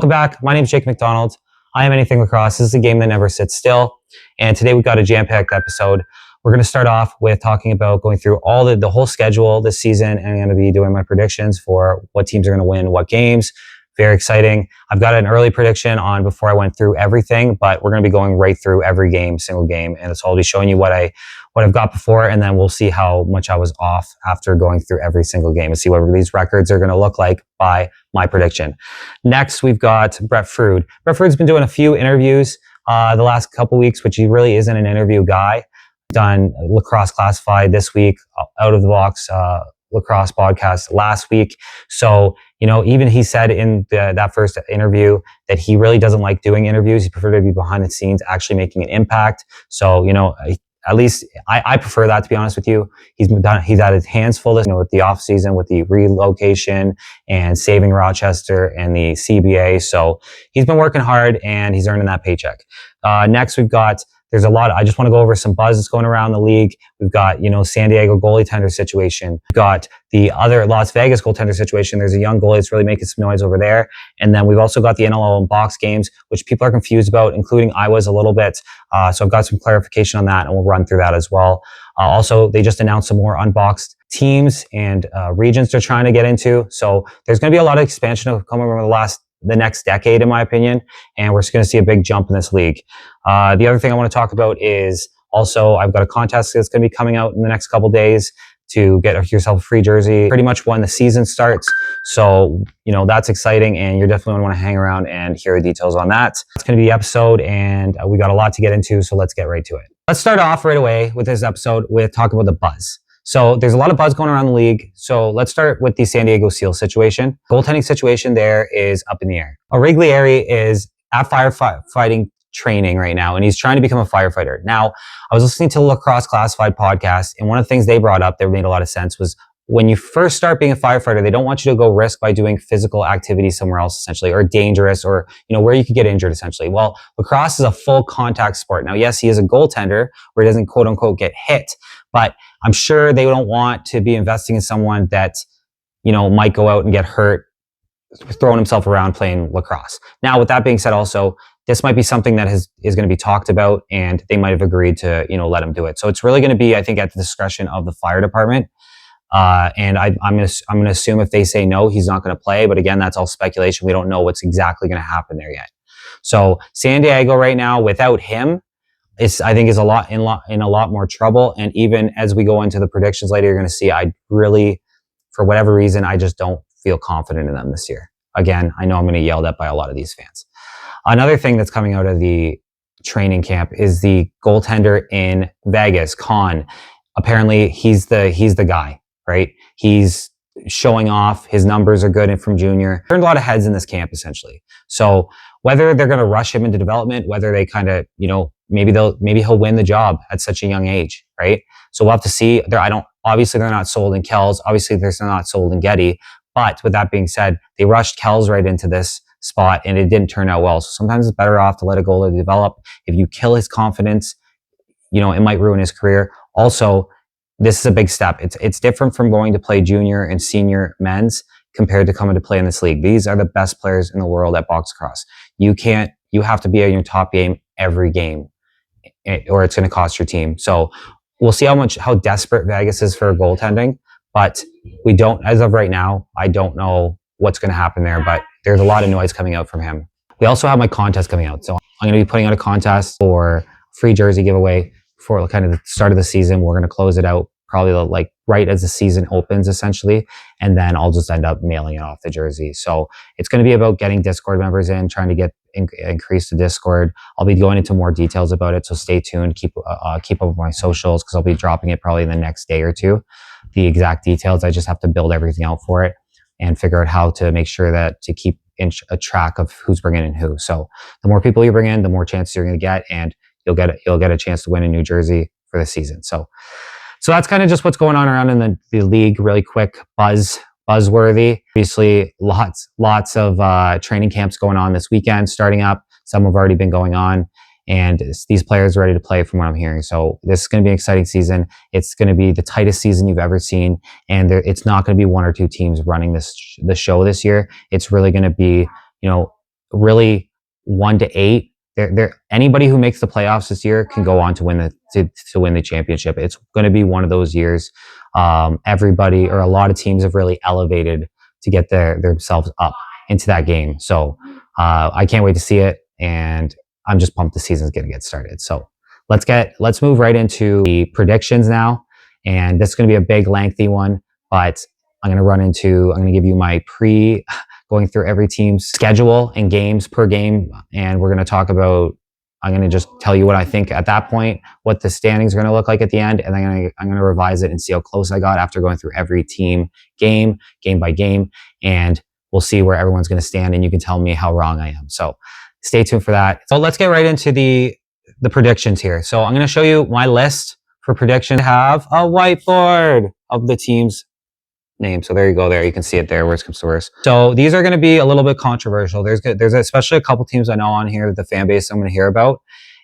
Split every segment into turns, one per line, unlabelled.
Welcome back. My name is Jake McDonald. I am Anything Lacrosse. This is a game that never sits still. And today we've got a jam-packed episode. We're going to start off with talking about going through all the whole schedule this season. And I'm going to be doing my predictions for what teams are going to win what games. Very exciting. I've got an early prediction on before I went through everything, but we're going to be going right through every game, single game. And so I'll be showing you what I've got before, and then we'll see how much I was off after going through every single game and see what these records are going to look like by my prediction. Next, we've got Brett Frood. Brett Frood's been doing a few interviews the last couple weeks, which he really isn't an interview guy. Done Lacrosse Classified this week, Out of the Box Lacrosse podcast last week. So, even he said in that first interview that he really doesn't like doing interviews. He prefers to be behind the scenes, actually making an impact. So, at least I prefer that, to be honest with you. He's had his hands full this, with the off season, with the relocation and saving Rochester and the CBA. So he's been working hard and he's earning that paycheck. Next there's a lot. I just want to go over some buzz that's going around the league. We've got, San Diego goalie tender situation. We've got the other Las Vegas goaltender situation. There's a young goalie that's really making some noise over there. And then we've also got the NLL UnBOXED games, which people are confused about, including I was a little bit. So I've got some clarification on that and we'll run through that as well. Also, they just announced some more unboxed teams and regions they're trying to get into. So there's going to be a lot of expansion coming over the next decade, in my opinion, and we're just going to see a big jump in this league. The other thing I want to talk about is also I've got a contest that's going to be coming out in the next couple days to get yourself a free jersey pretty much when the season starts. So, that's exciting, and you're definitely going to want to hang around and hear the details on that. It's going to be the episode, and we got a lot to get into, so let's get right to it. Let's start off right away with this episode with talking about the buzz. So there's a lot of buzz going around the league. So let's start with the San Diego Seals situation. Goaltending situation there is up in the air. O'Reilly is at firefighting training right now, and he's trying to become a firefighter. Now, I was listening to the Lacrosse Classified podcast, and one of the things they brought up that made a lot of sense was when you first start being a firefighter, they don't want you to go risk by doing physical activity somewhere else, essentially, or dangerous, or, where you could get injured, essentially. Well, lacrosse is a full contact sport. Now, yes, he is a goaltender where he doesn't quote unquote get hit, but I'm sure they don't want to be investing in someone that, might go out and get hurt throwing himself around playing lacrosse. Now, with that being said, also, this might be something that is going to be talked about, and they might have agreed to, let him do it. So it's really going to be, I think, at the discretion of the fire department. And I'm going to assume if they say no, he's not going to play. But again, that's all speculation. We don't know what's exactly going to happen there yet. So San Diego right now, without him, I think is in a lot more trouble. And even as we go into the predictions later, you're going to see, I really, for whatever reason, I just don't feel confident in them this year. Again, I know I'm going to get yelled at by a lot of these fans. Another thing that's coming out of the training camp is the goaltender in Vegas, Khan. Apparently, he's the guy. Right? He's showing off. His numbers are good from junior. Turned a lot of heads in this camp, essentially. So whether they're going to rush him into development, whether they kind of, maybe he'll win the job at such a young age, right? So we'll have to see. Obviously they're not sold in Kells. Obviously they're not sold in Getty. But with that being said, they rushed Kells right into this spot and it didn't turn out well. So sometimes it's better off to let a goalie develop. If you kill his confidence, it might ruin his career. Also, this is a big step. It's different from going to play junior and senior men's compared to coming to play in this league. These are the best players in the world at box lacrosse. You have to be at your top game every game, or it's going to cost your team. So we'll see how desperate Vegas is for goaltending, but we don't, as of right now, I don't know what's going to happen there, but there's a lot of noise coming out from him. We also have my contest coming out. So I'm going to be putting out a contest for free jersey giveaway for kind of the start of the season. We're going to close it out probably right as the season opens, essentially. And then I'll just end up mailing it off the jersey. So it's going to be about getting Discord members in, trying to increase the Discord. I'll be going into more details about it. So stay tuned. Keep up with my socials, because I'll be dropping it probably in the next day or two. The exact details, I just have to build everything out for it and figure out how to make sure to keep a track of who's bringing in who. So the more people you bring in, the more chances you're going to get, and you'll get a chance to win a new jersey for the season. So that's kind of just what's going on around in the league. Really quick buzzworthy. Obviously, lots of training camps going on this weekend, starting up. Some have already been going on, and these players are ready to play from what I'm hearing. So this is going to be an exciting season. It's going to be the tightest season you've ever seen, and it's not going to be one or two teams running the show this year. It's really going to be, really 1 to 8. Anybody who makes the playoffs this year can go on to win the championship. It's going to be one of those years. Everybody or a lot of teams have really elevated to get themselves up into that game. So I can't wait to see it, and I'm just pumped the season's going to get started. So let's move right into the predictions now, and this is going to be a big, lengthy one, but I'm going to give you my going through every team's schedule and games per game. And we're going to talk about, I'm going to just tell you what I think at that point, what the standings are going to look like at the end. And then I'm going to revise it and see how close I got after going through every team game by game. And we'll see where everyone's going to stand. And you can tell me how wrong I am. So stay tuned for that. So let's get right into the predictions here. So I'm going to show you my list for predictions. I have a whiteboard of the teams name. So there you go. There you can see it there. Worst comes to worst. So these are going to be a little bit controversial. There's especially a couple teams I know on here that the fan base I'm going to hear about,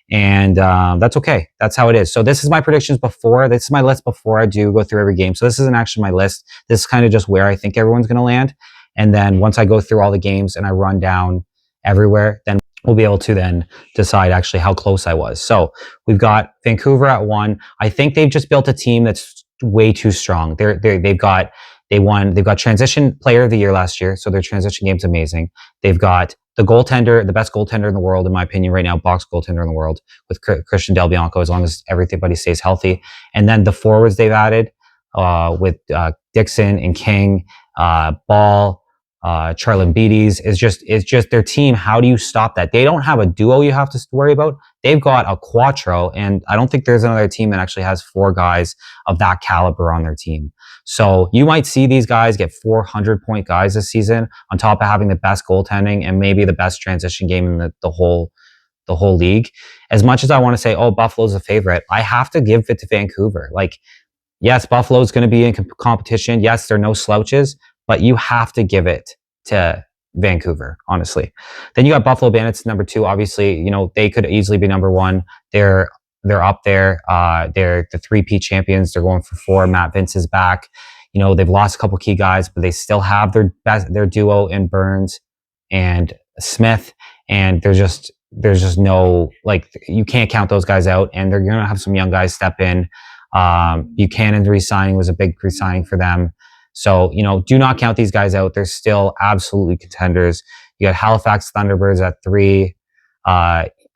and that's okay. That's how it is. So this is my predictions before. This is my list before I do go through every game. So this isn't actually my list. This is kind of just where I think everyone's going to land. And then once I go through all the games and I run down everywhere, then we'll be able to then decide actually how close I was. So we've got Vancouver at 1. I think they've just built a team that's way too strong. They've got transition player of the year last year. So their transition game's amazing. They've got the goaltender, the best goaltender in the world, in my opinion, right now, box goaltender in the world with Christian Del Bianco, as long as everybody stays healthy. And then the forwards they've added, with Dixon and King, Ball, Charlin Beatties is just their team. How do you stop that? They don't have a duo you have to worry about. They've got a quattro, and I don't think there's another team that actually has 4 guys of that caliber on their team. So you might see these guys get 400-point guys this season on top of having the best goaltending and maybe the best transition game in the whole league. As much as I want to say, oh, Buffalo's a favorite, I have to give it to Vancouver. Like, yes, Buffalo's going to be in competition. Yes, they're no slouches, but you have to give it to Vancouver, honestly. Then you got Buffalo Bandits number 2. Obviously, they could easily be number 1. They're up there. They're the 3-peat champions. They're going for 4. Matt Vince is back. They've lost a couple key guys, but they still have their duo in Burns and Smith. And there's just no, you can't count those guys out. And they're going to have some young guys step in. Buchanan's re-signing was a big re-signing for them. So, do not count these guys out. They're still absolutely contenders. You got Halifax Thunderbirds at 3.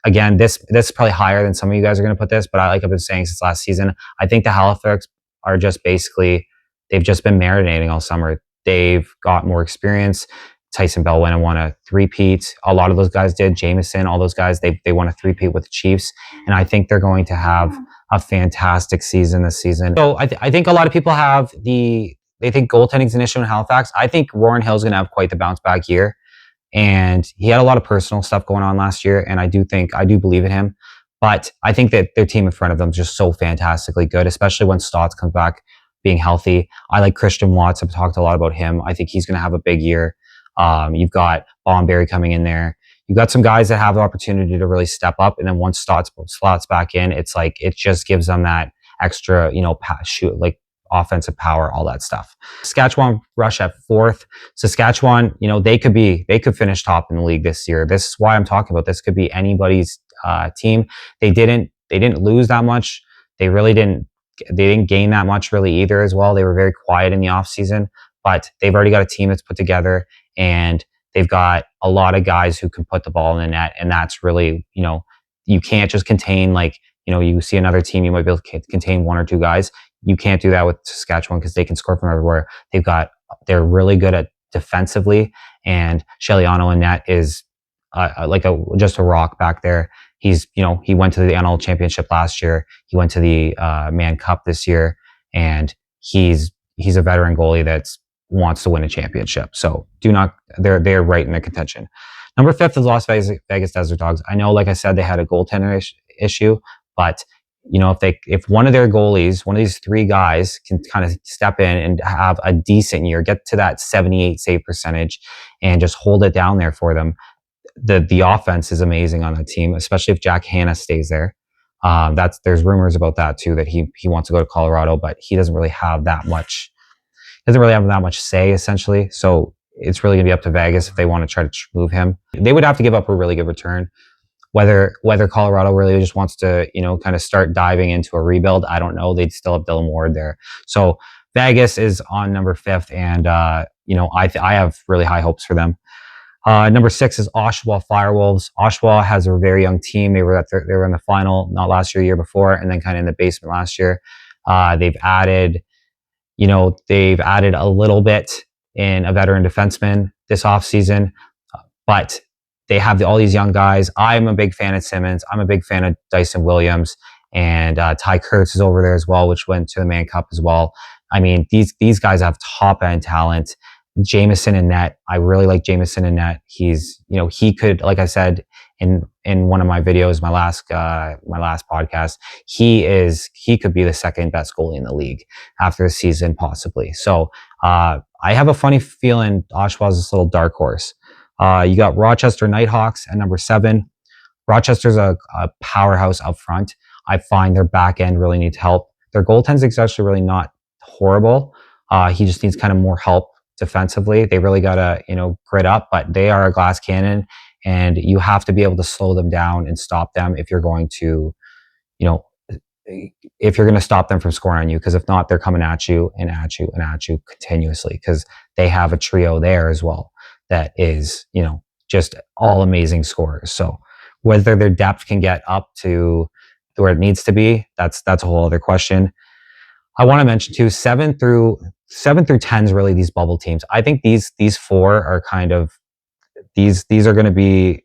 Again, this is probably higher than some of you guys are going to put this, but I've been saying since last season, I think the Halifax are just basically, they've just been marinating all summer. They've got more experience. Tyson Bell went and won a 3-peat. A lot of those guys did. Jameson, all those guys, they won a 3-peat with the Chiefs. And I think they're going to have a fantastic season this season. So I think a lot of people they think goaltending's an issue in Halifax. I think Warren Hill's going to have quite the bounce back year. And he had a lot of personal stuff going on last year. And I do believe in him. But I think that their team in front of them is just so fantastically good, especially when Stotts comes back being healthy. I like Christian Watts. I've talked a lot about him. I think he's going to have a big year. You've got Bomberry coming in there. You've got some guys that have the opportunity to really step up. And then once Stotts slots back in, it's like, it just gives them that extra, offensive power, all that stuff. Saskatchewan rush at 4th. Saskatchewan, they could finish top in the league this year. This is why I'm talking about this. Could be anybody's team. They didn't lose that much. They didn't gain that much really either as well. They were very quiet in the off season, but they've already got a team that's put together, and they've got a lot of guys who can put the ball in the net. And that's really, you can't just contain you see another team, you might be able to contain 1 or 2 guys. You can't do that with Saskatchewan because they can score from everywhere. They're really good at defensively, and Sheliano in net is just a rock back there. He went to the NLL championship last year. He went to the Man Cup this year, and he's a veteran goalie that wants to win a championship. So they're right in the contention. Number 5th is Las Vegas Desert Dogs. I know, like I said, they had a goaltender issue, but if one of their goalies, one of these 3 guys can kind of step in and have a decent year, get to that 78 save percentage and just hold it down there for them, the offense is amazing on that team, especially if Jack Hanna stays there. There's rumors about that too, that he wants to go to Colorado, but he doesn't really have that much say essentially. So it's really going to be up to Vegas if they want to try to move him. They would have to give up a really good return. Whether Colorado really just wants to, kind of start diving into a rebuild, I don't know. They'd still have Dylan Ward there. So Vegas is on number 5th, and I have really high hopes for them. Number 6 is Oshawa Firewolves. Oshawa has a very young team. They were in the final, not last year before, and then kind of in the basement last year. They've added a little bit in a veteran defenseman this offseason, but they have all these young guys. I'm a big fan of Simmons. I'm a big fan of Dyson Williams, and Ty Kurtz is over there as well, which went to the Mann Cup as well. I mean, these guys have top end talent. Jameson in net. I really like Jameson in net. He's, he could, like I said in one of my videos, my last podcast, he could be the second best goalie in the league after the season, possibly. So, I have a funny feeling Oshawa's this little dark horse. You got Rochester Nighthawks at number 7. Rochester's a powerhouse up front. I find their back end really needs help. Their goaltending is actually really not horrible. He just needs kind of more help defensively. They really got to, grit up, but they are a glass cannon, and you have to be able to slow them down and stop them if you're going to, stop them from scoring on you. Because if not, they're coming at you and at you and at you continuously, because they have a trio there as well that is, just all amazing scorers. So whether their depth can get up to where it needs to be, that's a whole other question. I want to mention too, 7 through 10 is really these bubble teams. I think these 4 are kind of, these are going to be,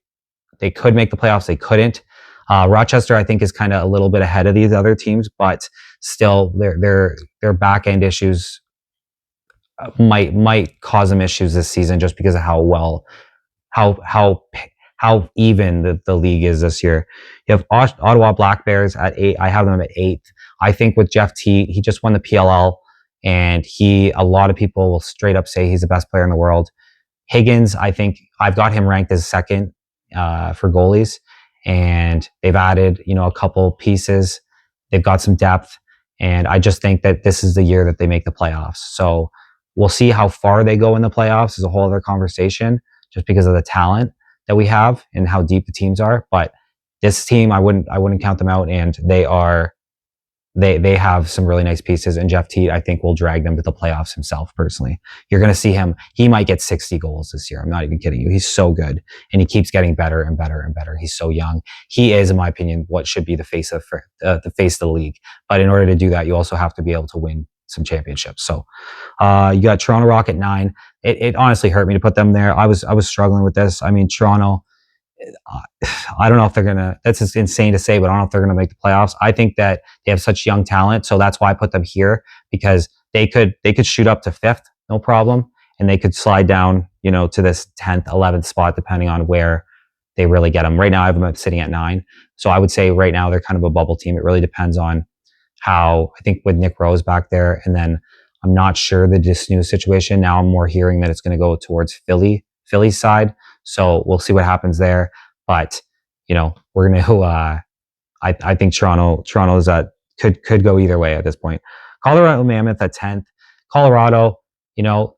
they could make the playoffs, they couldn't. Rochester, I think, is kind of a little bit ahead of these other teams, but still their back end issues might cause them issues this season, just because of how even the league is this year. You have Ottawa Black Bears at 8. I have them at 8th. I think with Jeff T, he just won the PLL, and a lot of people will straight up say he's the best player in the world. Higgins, I think I've got him ranked as 2nd for goalies, and they've added, a couple pieces. They've got some depth, and I just think that this is the year that they make the playoffs. So we'll see how far they go in the playoffs. Is a whole other conversation, just because of the talent that we have and how deep the teams are. But this team, I wouldn't count them out, and they have some really nice pieces. And Jeff Teat, I think, will drag them to the playoffs himself. Personally, you're going to see him. He might get 60 goals this year. I'm not even kidding you. He's so good, and he keeps getting better and better and better. He's so young. He is, in my opinion, what should be the face of the league. But in order to do that, you also have to be able to win some championships. So you got Toronto Rock at 9. It honestly hurt me to put them there. I was struggling with this. I mean, Toronto, I don't know if they're gonna, that's just insane to say, but I don't know if they're gonna make the playoffs. I think that they have such young talent, so that's why I put them here, because they could shoot up to 5th, no problem, and they could slide down, to this 10th, 11th spot, depending on where they really get them. Right now, I have them sitting at 9. So I would say right now they're kind of a bubble team. It really depends on how, I think with Nick Rose back there, and then I'm not sure the Disnew situation. Now I'm more hearing that it's going to go towards Philly's side. So we'll see what happens there. But, we're going to, I think Toronto's could go either way at this point. Colorado Mammoth at 10th. Colorado,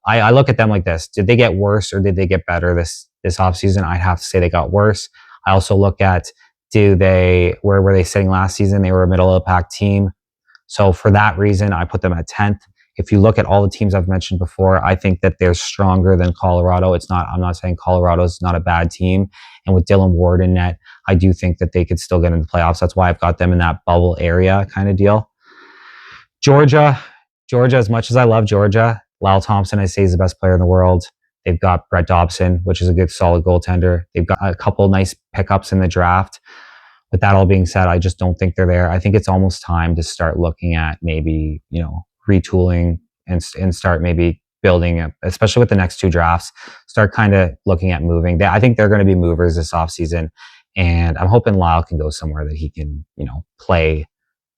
I look at them like this. Did they get worse or did they get better this offseason? I'd have to say they got worse. I also look at, where were they sitting last season? They were a middle of the pack team. So for that reason, I put them at 10th. If you look at all the teams I've mentioned before, I think that they're stronger than Colorado. I'm not saying Colorado's not a bad team. And with Dylan Ward in net, I do think that they could still get into the playoffs. That's why I've got them in that bubble area kind of deal. Georgia, as much as I love Georgia, Lyle Thompson, I say, is the best player in the world. They've got Brett Dobson, which is a good, solid goaltender. They've got a couple nice pickups in the draft. With that all being said, I just don't think they're there. I think it's almost time to start looking at maybe, retooling and start maybe building up, especially with the next 2 drafts, start kind of looking at moving. I think they're going to be movers this offseason, and I'm hoping Lyle can go somewhere that he can, play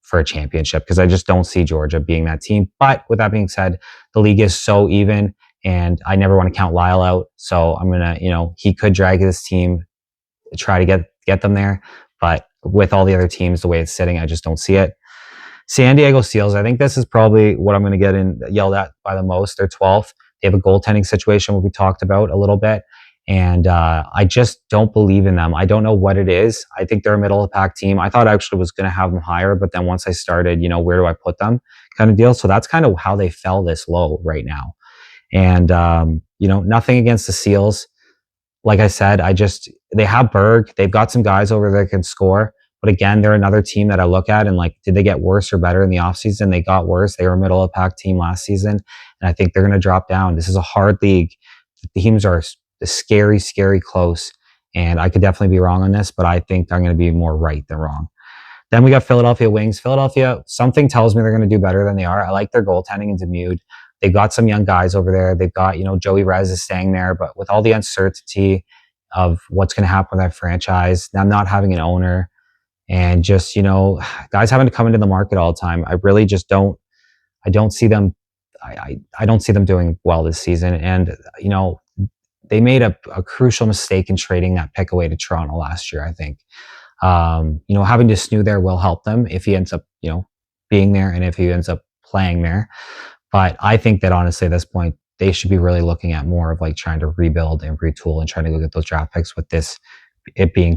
for a championship, because I just don't see Georgia being that team. But with that being said, the league is so even, and I never want to count Lyle out. So I'm going to, he could drag this team, try to get them there. But with all the other teams, the way it's sitting, I just don't see it. San Diego Seals, I think this is probably what I'm going to get yelled at by the most. They're 12th. They have a goaltending situation we talked about a little bit. And I just don't believe in them. I don't know what it is. I think they're a middle of the pack team. I thought I actually was going to have them higher, but then once I started, where do I put them kind of deal. So that's kind of how they fell this low right now. And, nothing against the Seals. Like I said, they have Berg. They've got some guys over there that can score. But again, they're another team that I look at and like, did they get worse or better in the offseason? They got worse. They were a middle of the pack team last season. And I think they're going to drop down. This is a hard league. The teams are scary, scary close. And I could definitely be wrong on this, but I think I'm going to be more right than wrong. Then we got Philadelphia Wings. Philadelphia, something tells me they're going to do better than they are. I like their goaltending and Demude. They've got some young guys over there. They've got, Joey Rez is staying there, but with all the uncertainty of what's going to happen with that franchise, now not having an owner and just, guys having to come into the market all the time. I really just I don't see them doing well this season. And, they made a crucial mistake in trading that pick away to Toronto last year, I think. Having to snoo there will help them if he ends up, being there and if he ends up playing there. But I think that honestly, at this point, they should be really looking at more of like trying to rebuild and retool and trying to go get those draft picks with it being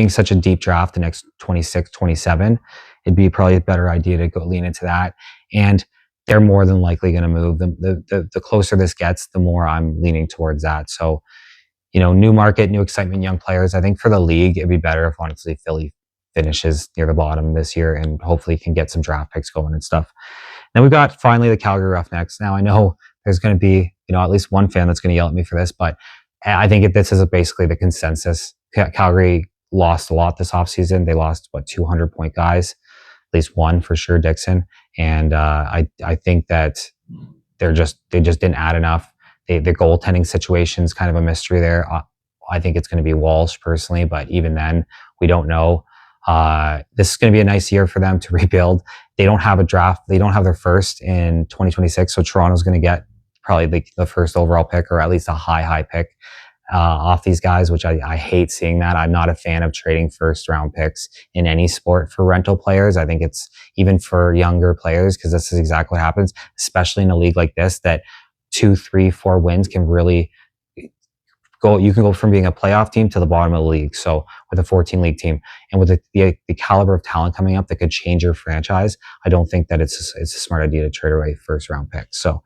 such a deep draft, the next 26, 27, it'd be probably a better idea to go lean into that. And they're more than likely going to move. The closer this gets, the more I'm leaning towards that. So, new market, new excitement, young players. I think for the league, it'd be better if honestly Philly finishes near the bottom this year and hopefully can get some draft picks going and stuff. Then we've got finally the Calgary Roughnecks. Now I know there's going to be, at least one fan that's going to yell at me for this, but I think this is basically the consensus. Calgary lost a lot this offseason. They lost 200-point guys, at least one for sure, Dixon. And I think that they just didn't add enough. Their goaltending situation is kind of a mystery there. I think it's going to be Walsh personally, but even then, we don't know. This is going to be a nice year for them to rebuild. They don't have a draft. They don't have their first in 2026. So Toronto's going to get probably the first overall pick or at least a high pick off these guys, which I hate seeing that. I'm not a fan of trading first round picks in any sport for rental players. I think it's even for younger players because this is exactly what happens, especially in a league like this, that 2, 3, 4 wins can really you can go from being a playoff team to the bottom of the league. So with a 14 league team and with the caliber of talent coming up that could change your franchise, I don't think that it's a smart idea to trade away first round picks. So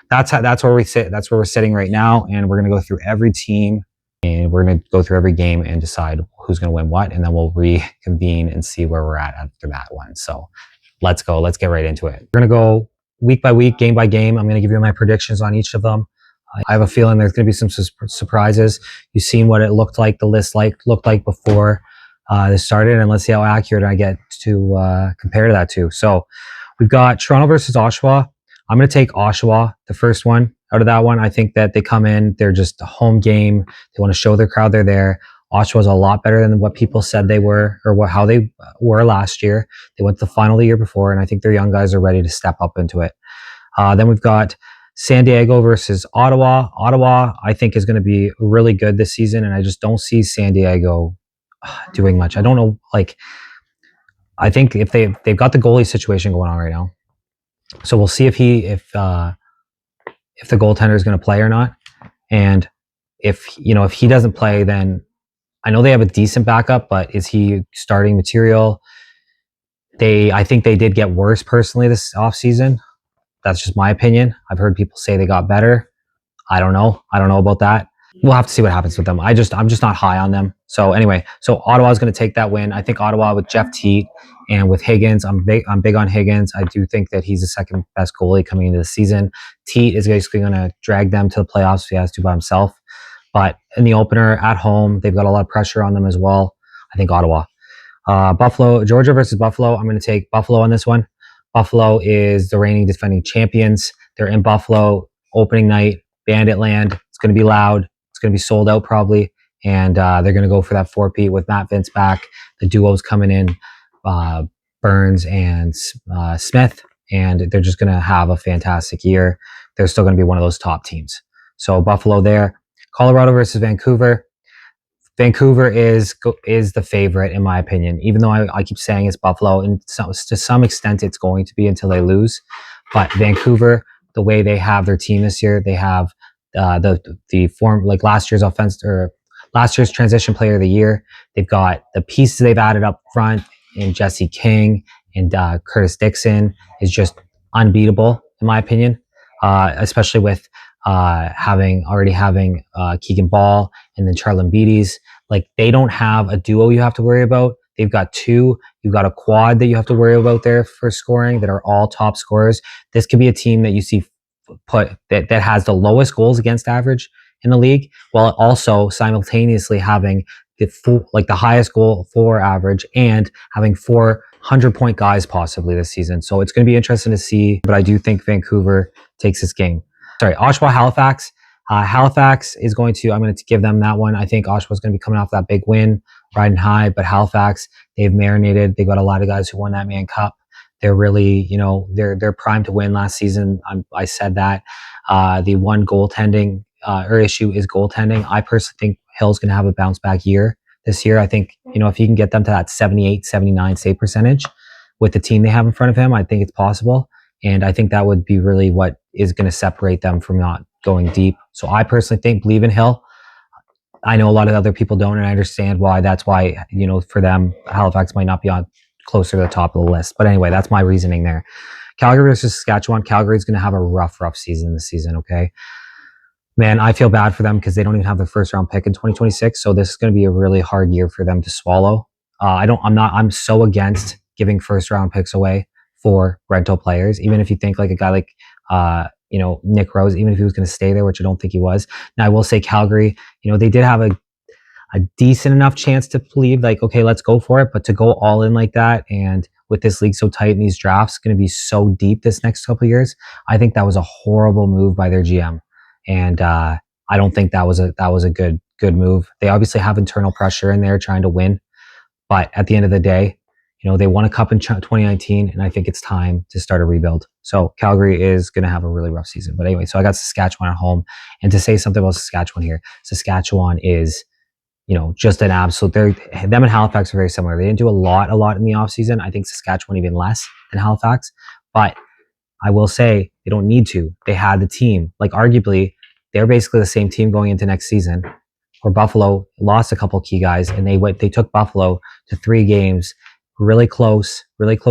that's where we sit. That's where we're sitting right now. And we're going to go through every team and we're going to go through every game and decide who's going to win what. And then we'll reconvene and see where we're at after that one. So let's go. Let's get right into it. We're going to go week by week, game by game. I'm going to give you my predictions on each of them. I have a feeling there's going to be some surprises. You've seen what it looked like, the list looked like before this started, and let's see how accurate I get to compare to that too. So we've got Toronto versus Oshawa. I'm going to take Oshawa, the first one out of that one. I think that they come in, they're just a home game. They want to show their crowd they're there. Oshawa's a lot better than what people said they were or how they were last year. They went to the final the year before, and I think their young guys are ready to step up into it. Then we've got San Diego versus Ottawa. Ottawa, I think, is going to be really good this season, and I just don't see San Diego doing much. I don't know. I think if they've got the goalie situation going on right now, so we'll see if the goaltender is going to play or not. And if he doesn't play, then I know they have a decent backup, but is he starting material? I think they did get worse personally this offseason. That's just my opinion. I've heard people say they got better. I don't know about that. We'll have to see what happens with them. I'm just not high on them. So anyway, Ottawa's going to take that win. I think Ottawa with Jeff Teat and with Higgins. I'm big on Higgins. I do think that he's the second best goalie coming into the season. Teat is basically going to drag them to the playoffs if he has to by himself. But in the opener at home, they've got a lot of pressure on them as well. I think Ottawa. Georgia versus Buffalo. I'm going to take Buffalo on this one. Buffalo is the reigning defending champions. They're in Buffalo, opening night, Bandit Land. It's going to be loud. It's going to be sold out probably. And they're going to go for that 4-peat with Matt Vince back. The duo's coming in, Burns and Smith. And they're just going to have a fantastic year. They're still going to be one of those top teams. So Buffalo there. Colorado versus Vancouver. Vancouver is the favorite in my opinion, even though I keep saying it's Buffalo, and to some extent it's going to be until they lose. But Vancouver, the way they have their team this year. They have the form, like last year's last year's transition player of the year. They've got the pieces they've added up front in Jesse King and Curtis Dixon is just unbeatable in my opinion, especially with already having Keegan Ball and then Charlin Beatties. Like they don't have a duo you have to worry about. They've got two. You've got a quad that you have to worry about there for scoring that are all top scorers. This could be a team that you see that has the lowest goals against average in the league, while also simultaneously having the highest goal for average and having 400-point guys possibly this season. So it's going to be interesting to see, but I do think Vancouver takes this game. Sorry, Oshawa Halifax. Halifax is I'm going to give them that one. I think Oshawa's going to be coming off that big win, riding high, but Halifax, they've marinated. They've got a lot of guys who won that Mann Cup. They're really, they're primed to win last season. I said that. The one goaltending issue is goaltending. I personally think Hill's going to have a bounce back year this year. I think, if he can get them to that 78, 79 save percentage with the team they have in front of him, I think it's possible. And I think that would be really what is going to separate them from not going deep. So I personally believe in Hill. I know a lot of other people don't, and I understand why. That's why, for them, Halifax might not be on closer to the top of the list. But anyway, that's my reasoning there. Calgary versus Saskatchewan. Calgary's going to have a rough season this season, okay? Man, I feel bad for them because they don't even have their first round pick in 2026. So this is going to be a really hard year for them to swallow. I'm so against giving first round picks away for rental players. Even if you think like a guy like, Nick Rose, even if he was going to stay there, which I don't think he was. Now I will say Calgary, they did have a decent enough chance to believe like, okay, let's go for it. But to go all in like that, and with this league so tight and these drafts going to be so deep this next couple of years, I think that was a horrible move by their GM. And I don't think that was a good move. They obviously have internal pressure in there trying to win. But at the end of the day, they won a cup in 2019, and I think it's time to start a rebuild. So Calgary is going to have a really rough season. But anyway, so I got Saskatchewan at home. And to say something about Saskatchewan here, Saskatchewan is, just an absolute, them and Halifax are very similar. They didn't do a lot in the offseason. I think Saskatchewan even less than Halifax. But I will say they don't need to. They had the team. Like arguably, they're basically the same team going into next season. Where Buffalo lost a couple key guys, and they took Buffalo to 3 games, really close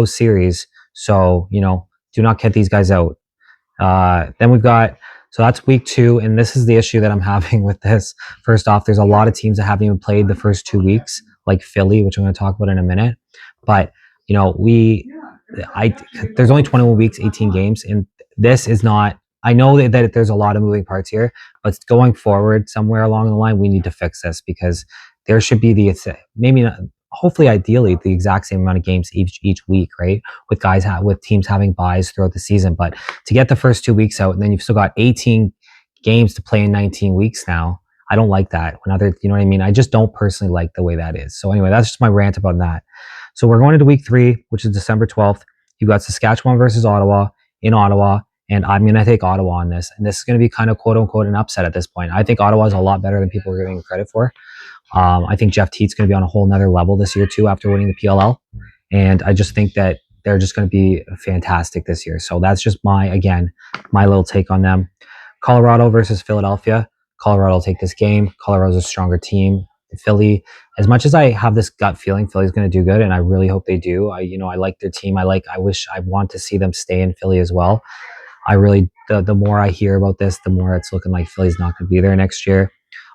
series. So, do not get these guys out. Then we've got, so that's week 2, and this is the issue that I'm having with this. First off, there's a lot of teams that haven't even played the first 2 weeks, like Philly, which I'm going to talk about in a minute. But, there's only 21 weeks, 18 games, and this is not, I know that there's a lot of moving parts here, but going forward, somewhere along the line, we need to fix this because there should be maybe not, hopefully ideally the exact same amount of games each week, right? With teams having buys throughout the season. But to get the first 2 weeks out, and then you've still got 18 games to play in 19 weeks now, I don't like that. You know what I mean? I just don't personally like the way that is. So anyway, that's just my rant about that. So we're going into week 3, which is December 12th. You've got Saskatchewan versus Ottawa in Ottawa. And I'm going to take Ottawa on this. And this is going to be kind of quote unquote an upset at this point. I think Ottawa is a lot better than people are giving credit for. I think Jeff Teat's going to be on a whole nother level this year too after winning the PLL. And I just think that they're just going to be fantastic this year. So that's just my little take on them. Colorado versus Philadelphia. Colorado will take this game. Colorado's a stronger team. Philly, as much as I have this gut feeling Philly's going to do good, and I really hope they do. I like their team. I want to see them stay in Philly as well. I really, the more I hear about this, the more it's looking like Philly's not going to be there next year.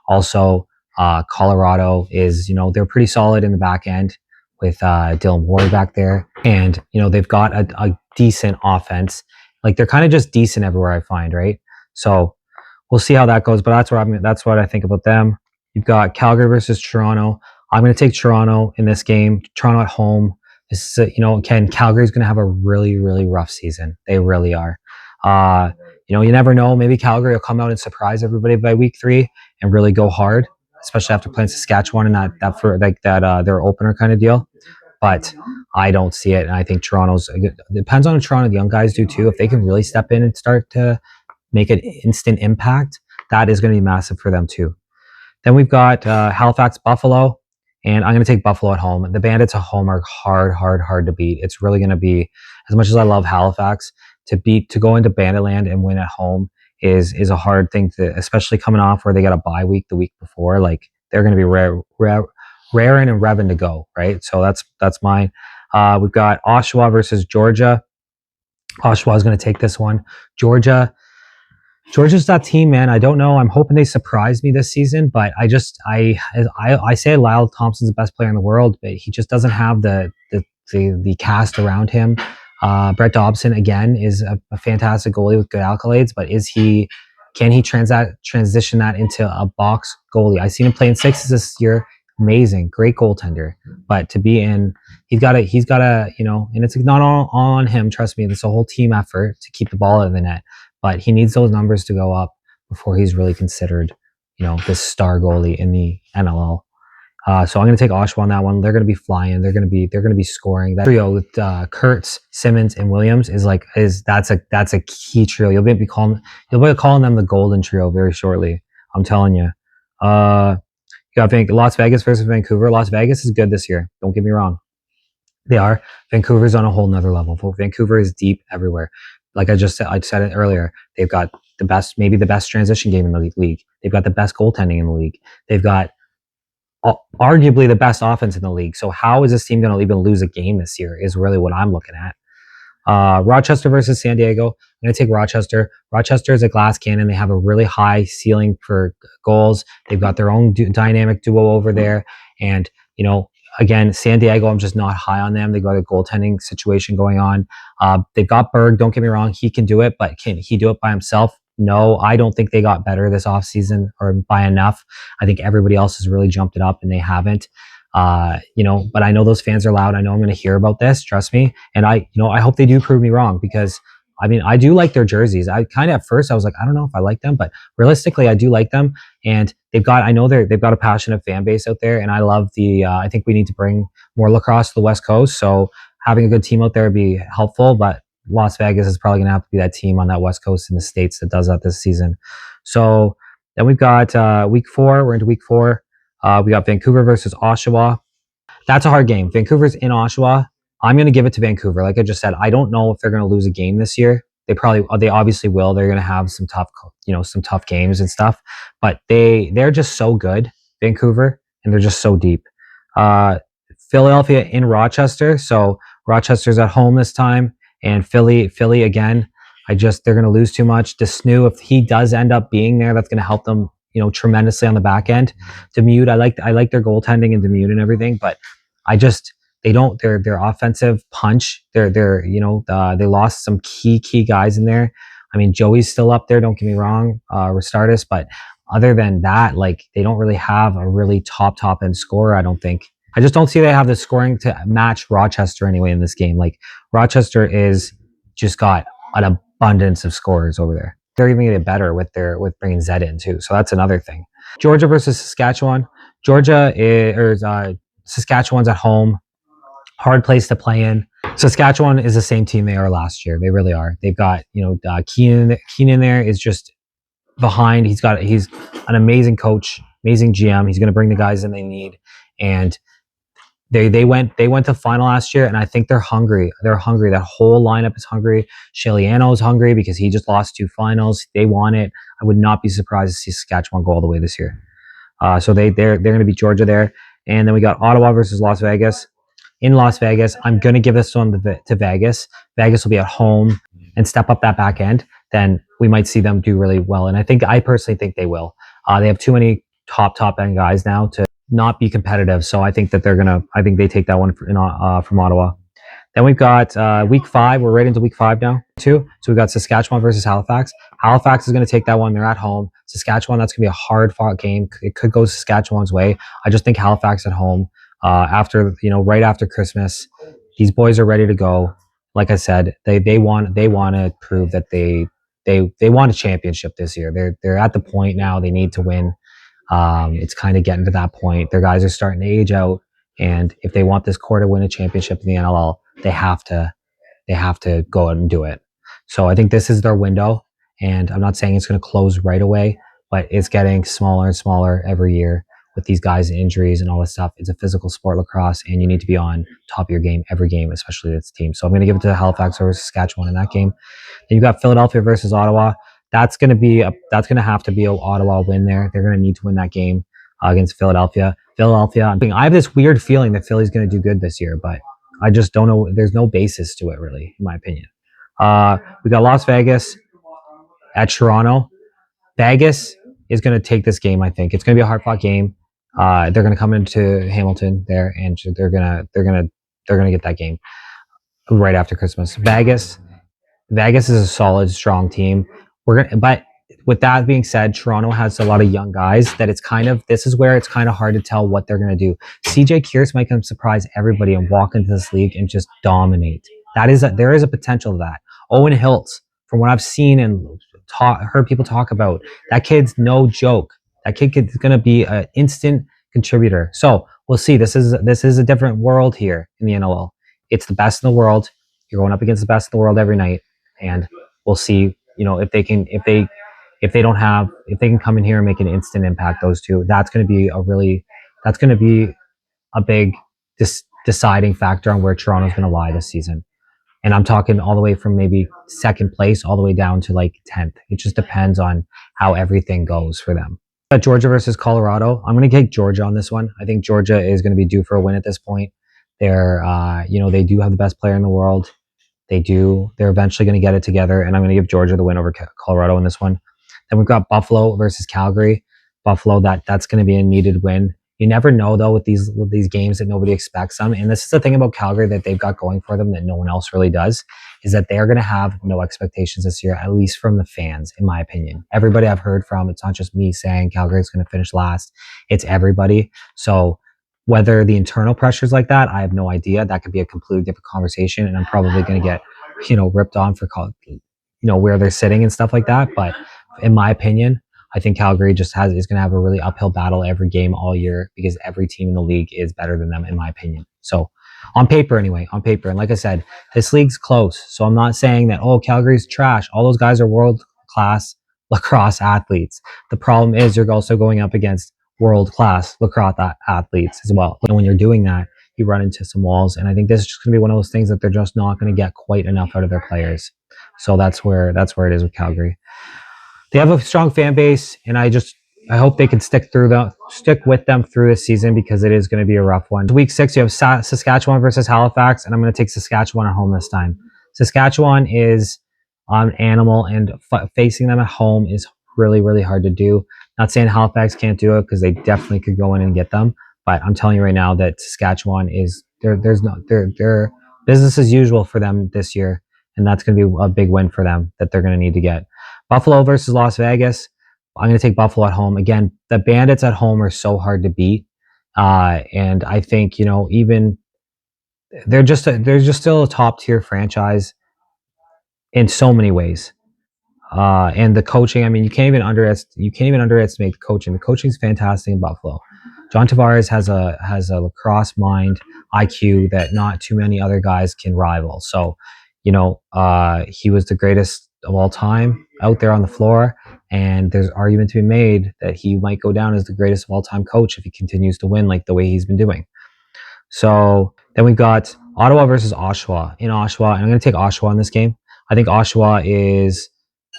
Also, Colorado is, they're pretty solid in the back end with Dylan Ward back there. And, they've got a decent offense. Like they're kind of just decent everywhere I find, right? So we'll see how that goes. But that's what I think about them. You've got Calgary versus Toronto. I'm going to take Toronto in this game. Toronto at home. This is, again, Calgary's going to have a really, really rough season. They really are. You never know. Maybe Calgary will come out and surprise everybody by week 3 and really go hard, especially after playing Saskatchewan and that for like that their opener kind of deal. But I don't see it, and I think it depends on Toronto. The young guys do too. If they can really step in and start to make an instant impact, that is going to be massive for them too. Then we've got Halifax, Buffalo, and I'm going to take Buffalo at home. The Bandits at home are hard to beat. It's really going to be, as much as I love Halifax, to go into Banditland and win at home is a hard thing to, especially coming off where they got a bye week the week before. Like they're going to be raring and revving to go, right? So that's mine. We've got Oshawa versus Georgia. Oshawa is going to take this one. Georgia's that team, man. I don't know. I'm hoping they surprise me this season, but I say Lyle Thompson's the best player in the world, but he just doesn't have the cast around him. Brett Dobson again is a fantastic goalie with good accolades, but can he transition that into a box goalie? I've seen him play in sixes this year. Amazing, great goaltender, but to be in, he's got to, and it's not all on him. Trust me, it's a whole team effort to keep the ball out of the net. But he needs those numbers to go up before he's really considered, this star goalie in the NLL. So I'm going to take Oshawa on that one. They're going to be flying. They're going to be scoring. That trio with Kurtz, Simmons, and Williams that's a key trio. You'll be calling them the Golden Trio very shortly. I'm telling you. You got Las Vegas versus Vancouver. Las Vegas is good this year. Don't get me wrong. They are. Vancouver's on a whole nother level. Vancouver is deep everywhere. Like I said it earlier, they've got maybe the best transition game in the league. They've got the best goaltending in the league. They've got arguably the best offense in the league. So how is this team going to even lose a game this year is really what I'm looking at. Rochester versus San Diego. I'm going to take Rochester. Rochester is a glass cannon. They have a really high ceiling for goals. They've got their own dynamic duo over there. And, again, San Diego, I'm just not high on them. They've got a goaltending situation going on. They've got Berg. Don't get me wrong. He can do it, but can he do it by himself? No, I don't think they got better this offseason or by enough. I think everybody else has really jumped it up and they haven't. But I know those fans are loud. I know I'm going to hear about this. Trust me. And I hope they do prove me wrong because I do like their jerseys. I kind of, at first I was like, I don't know if I like them, but realistically I do like them. And they've got a passionate fan base out there. And I love I think we need to bring more lacrosse to the West Coast. So having a good team out there would be helpful, but Las Vegas is probably going to have to be that team on that West Coast in the States that does that this season. So then we've got week 4. We're into week 4. We got Vancouver versus Oshawa. That's a hard game. Vancouver's in Oshawa. I'm going to give it to Vancouver. Like I just said, I don't know if they're going to lose a game this year. They obviously will. They're going to have some tough games and stuff, but they're just so good, Vancouver, and they're just so deep. Philadelphia in Rochester. So Rochester's at home this time, and Philly again. They're going to lose too much. Desnu, if he does end up being there, that's going to help them, tremendously on the back end. Demude, I like their goaltending and Demude and everything, but their offensive punch. They lost some key guys in there. Joey's still up there. Don't get me wrong, Restardus, but other than that, they don't really have a really top end scorer. I don't think. I just don't see they have the scoring to match Rochester anyway in this game. Rochester is just got an abundance of scorers over there. They're even getting better with bringing Zed in too. So that's another thing. Georgia versus Saskatchewan. Saskatchewan's at home. Hard place to play in. Saskatchewan is the same team they are last year. They really are. They've got, Keenan there is just behind. He's an amazing coach, amazing GM. He's going to bring the guys in they need. And they went to final last year, and I think they're hungry. They're hungry. That whole lineup is hungry. Sheliano is hungry because he just lost 2 finals. They want it. I would not be surprised to see Saskatchewan go all the way this year. So they're going to beat Georgia there. And then we got Ottawa versus Las Vegas. In Las Vegas, I'm going to give this one to Vegas. Vegas will be at home and step up that back end. Then we might see them do really well. And I personally think they will. They have too many top end guys now to not be competitive. So I think that I think they take that one from Ottawa. Then we've got week 5. We're right into week 5 now, too. So we've got Saskatchewan versus Halifax. Halifax is going to take that one. They're at home. Saskatchewan, that's going to be a hard-fought game. It could go Saskatchewan's way. I just think Halifax at home, right after Christmas, these boys are ready to go. Like I said, they want to prove that they want a championship this year. They're at the point now. They need to win. It's kind of getting to that point. Their guys are starting to age out, and if they want this core to win a championship in the NLL, they have to go out and do it. So I think this is their window, and I'm not saying it's going to close right away, but it's getting smaller and smaller every year with these guys and injuries and all this stuff. It's a physical sport, lacrosse, and you need to be on top of your game every game, especially this team. So I'm going to give it to Halifax over Saskatchewan in that game. Then you got Philadelphia versus Ottawa. That's going to have to be a Ottawa win there. They're going to need to win that game against Philadelphia. I have this weird feeling that Philly's going to do good this year, but I just don't know. There's no basis to it, really, in my opinion. We got Las Vegas at Toronto. Vegas is going to take this game. I think it's going to be a hard-fought game. They're going to come into Hamilton there, and they're going to get that game right after Christmas. Vegas is a solid, strong team. But with that being said, Toronto has a lot of young guys that this is where it's kind of hard to tell what they're going to do. CJ Kearse might come surprise everybody and walk into this league and just dominate. There is a potential to that. Owen Hiltz, from what I've seen and heard people talk about, that kid's no joke. That kid is going to be an instant contributor. So we'll see. This is a different world here in the NLL. It's the best in the world. You're going up against the best in the world every night, and we'll see. If they can come in here and make an instant impact. Those two. That's going to be a big deciding factor on where Toronto's going to lie this season. And I'm talking all the way from maybe second place all the way down to like 10th. It just depends on how everything goes for them. Georgia versus Colorado. I'm going to take Georgia on this one. I think Georgia is going to be due for a win at this point. They're, they do have the best player in the world. They're eventually going to get it together, and I'm going to give Georgia the win over Colorado in this one. Then we've got Buffalo versus Calgary. Buffalo, that's going to be a needed win. You never know, though, with these games that nobody expects them. And this is the thing about Calgary that they've got going for them that no one else really does, is that they're going to have no expectations this year, at least from the fans, in my opinion. Everybody I've heard from, it's not just me saying Calgary's going to finish last. It's everybody. So whether the internal pressures like that, I have no idea. That could be a completely different conversation, and I'm probably going to get, ripped on for, where they're sitting and stuff like that. But in my opinion, I think Calgary is going to have a really uphill battle every game all year because every team in the league is better than them, in my opinion. So on paper, anyway, and like I said, this league's close. So I'm not saying that, Calgary's trash. All those guys are world-class lacrosse athletes. The problem is you're also going up against world-class lacrosse athletes as well. And when you're doing that, you run into some walls. And I think this is just going to be one of those things that they're just not going to get quite enough out of their players. So that's where it is with Calgary. They have a strong fan base, and I hope they can stick with them through this season because it is going to be a rough one. Week 6, you have Saskatchewan versus Halifax, and I'm going to take Saskatchewan at home this time. Saskatchewan is an animal, and facing them at home is really, really hard to do. Not saying Halifax can't do it because they definitely could go in and get them, but I'm telling you right now that Saskatchewan is they're business as usual for them this year, and that's going to be a big win for them that they're going to need to get. Buffalo versus Las Vegas. I'm going to take Buffalo at home. Again, the Bandits at home are so hard to beat. And I think, even they're just still a top tier franchise in so many ways. And the coaching, you can't even underestimate the coaching. The coaching is fantastic in Buffalo. John Tavares has a lacrosse mind, IQ that not too many other guys can rival. So, he was the greatest of all time out there on the floor, and there's argument to be made that he might go down as the greatest of all time coach if he continues to win like the way he's been doing. So then we've got Ottawa versus Oshawa in Oshawa, and I'm going to take Oshawa in this game. I think Oshawa is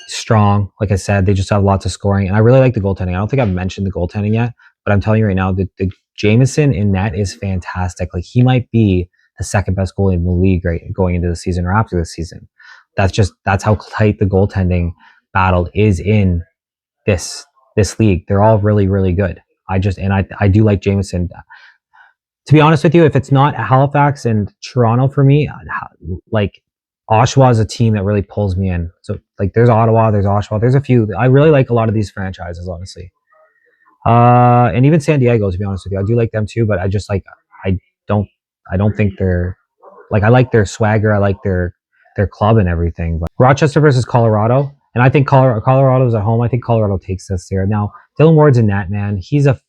strong. Like I said, they just have lots of scoring, and I really like the goaltending. I don't think I've mentioned the goaltending yet, but I'm telling you right now that the Jameson in net is fantastic. Like, he might be the second best goalie in the league right going into the season or after the season. That's how tight the goaltending battle is in this league. They're all really, really good. I do like Jameson. To be honest with you, if it's not Halifax and Toronto for me, like, Oshawa is a team that really pulls me in. So, like, there's Ottawa, there's Oshawa, there's a few. I really like a lot of these franchises, honestly. And even San Diego, to be honest with you, I do like them too. But I don't think they're like, I like their swagger, I like their club and everything. But Rochester versus Colorado, and I think Colorado's at home. I think Colorado takes this there. Now, Dylan Ward's in net, man. He's a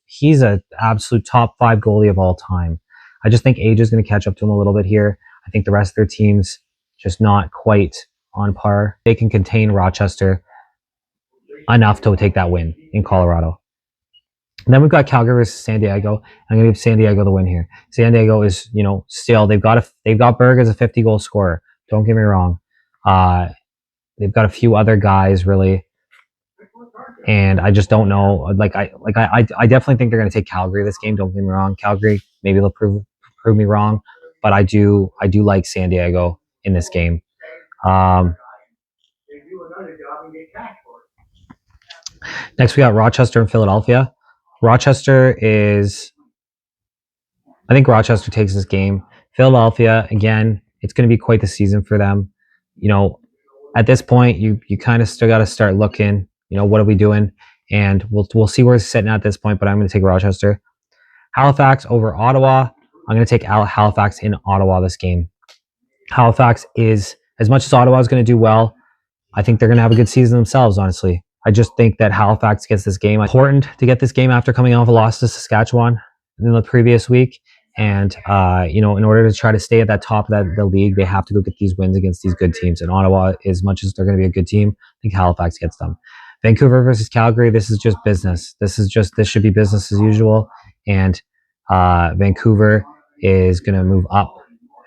absolute top 5 goalie of all time. I just think age is going to catch up to him a little bit here. I think the rest of their teams just not quite on par. They can contain Rochester enough to take that win in Colorado. And then we've got Calgary versus San Diego. I'm going to give San Diego the win here. San Diego is, still they've got Berg as a 50-goal scorer. Don't get me wrong. They've got a few other guys really, and I just don't know. I definitely think they're going to take Calgary this game. Don't get me wrong. Calgary, maybe they'll prove me wrong, but I do like San Diego in this game. Next, we got Rochester and Philadelphia. I think Rochester takes this game. Philadelphia, again, it's going to be quite the season for them. At this point, you kind of still got to start looking. What are we doing? And we'll see where it's sitting at this point. But I'm going to take Rochester. Halifax over Ottawa. I'm going to take Halifax in Ottawa this game. Halifax is, as much as Ottawa is going to do well, I think they're going to have a good season themselves, honestly. I just think that Halifax gets this game. Important to get this game after coming off a loss to Saskatchewan in the previous week. And, in order to try to stay at that top of the league, they have to go get these wins against these good teams. And Ottawa, as much as they're going to be a good team, I think Halifax gets them. Vancouver versus Calgary, this is just business. This should be business as usual. And Vancouver is going to move up.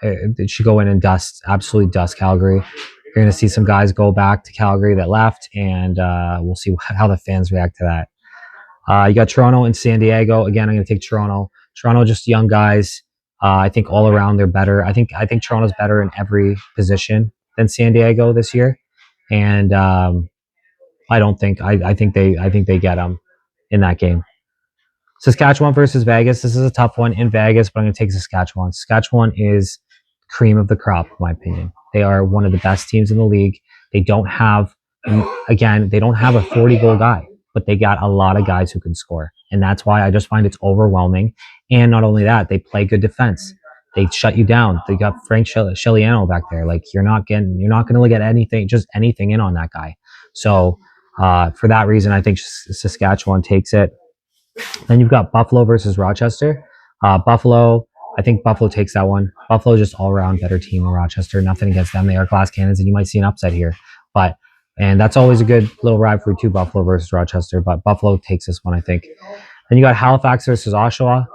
It should go in and absolutely dust Calgary. You're going to see some guys go back to Calgary that left, and we'll see how the fans react to that. You got Toronto and San Diego. Again, I'm going to take Toronto. Toronto, just young guys. I think all around they're better. I think Toronto's better in every position than San Diego this year, and I think they get them in that game. Saskatchewan versus Vegas. This is a tough one in Vegas, but I'm going to take Saskatchewan. Saskatchewan is cream of the crop, in my opinion. They are one of the best teams in the league. They don't have a 40-goal guy, but they got a lot of guys who can score. And that's why I just find it's overwhelming. And not only that, they play good defense. They shut you down. They got Frank Scigliano back there. Like, you're not going to get anything in on that guy. So for that reason, I think Saskatchewan takes it. Then you've got Buffalo versus Rochester. Buffalo, I think Buffalo takes that one. Buffalo is just all-around better team than Rochester. Nothing against them. They are glass cannons, and you might see an upset here. And that's always a good little rivalry too, Buffalo versus Rochester. But Buffalo takes this one, I think. Then you got Halifax versus Oshawa.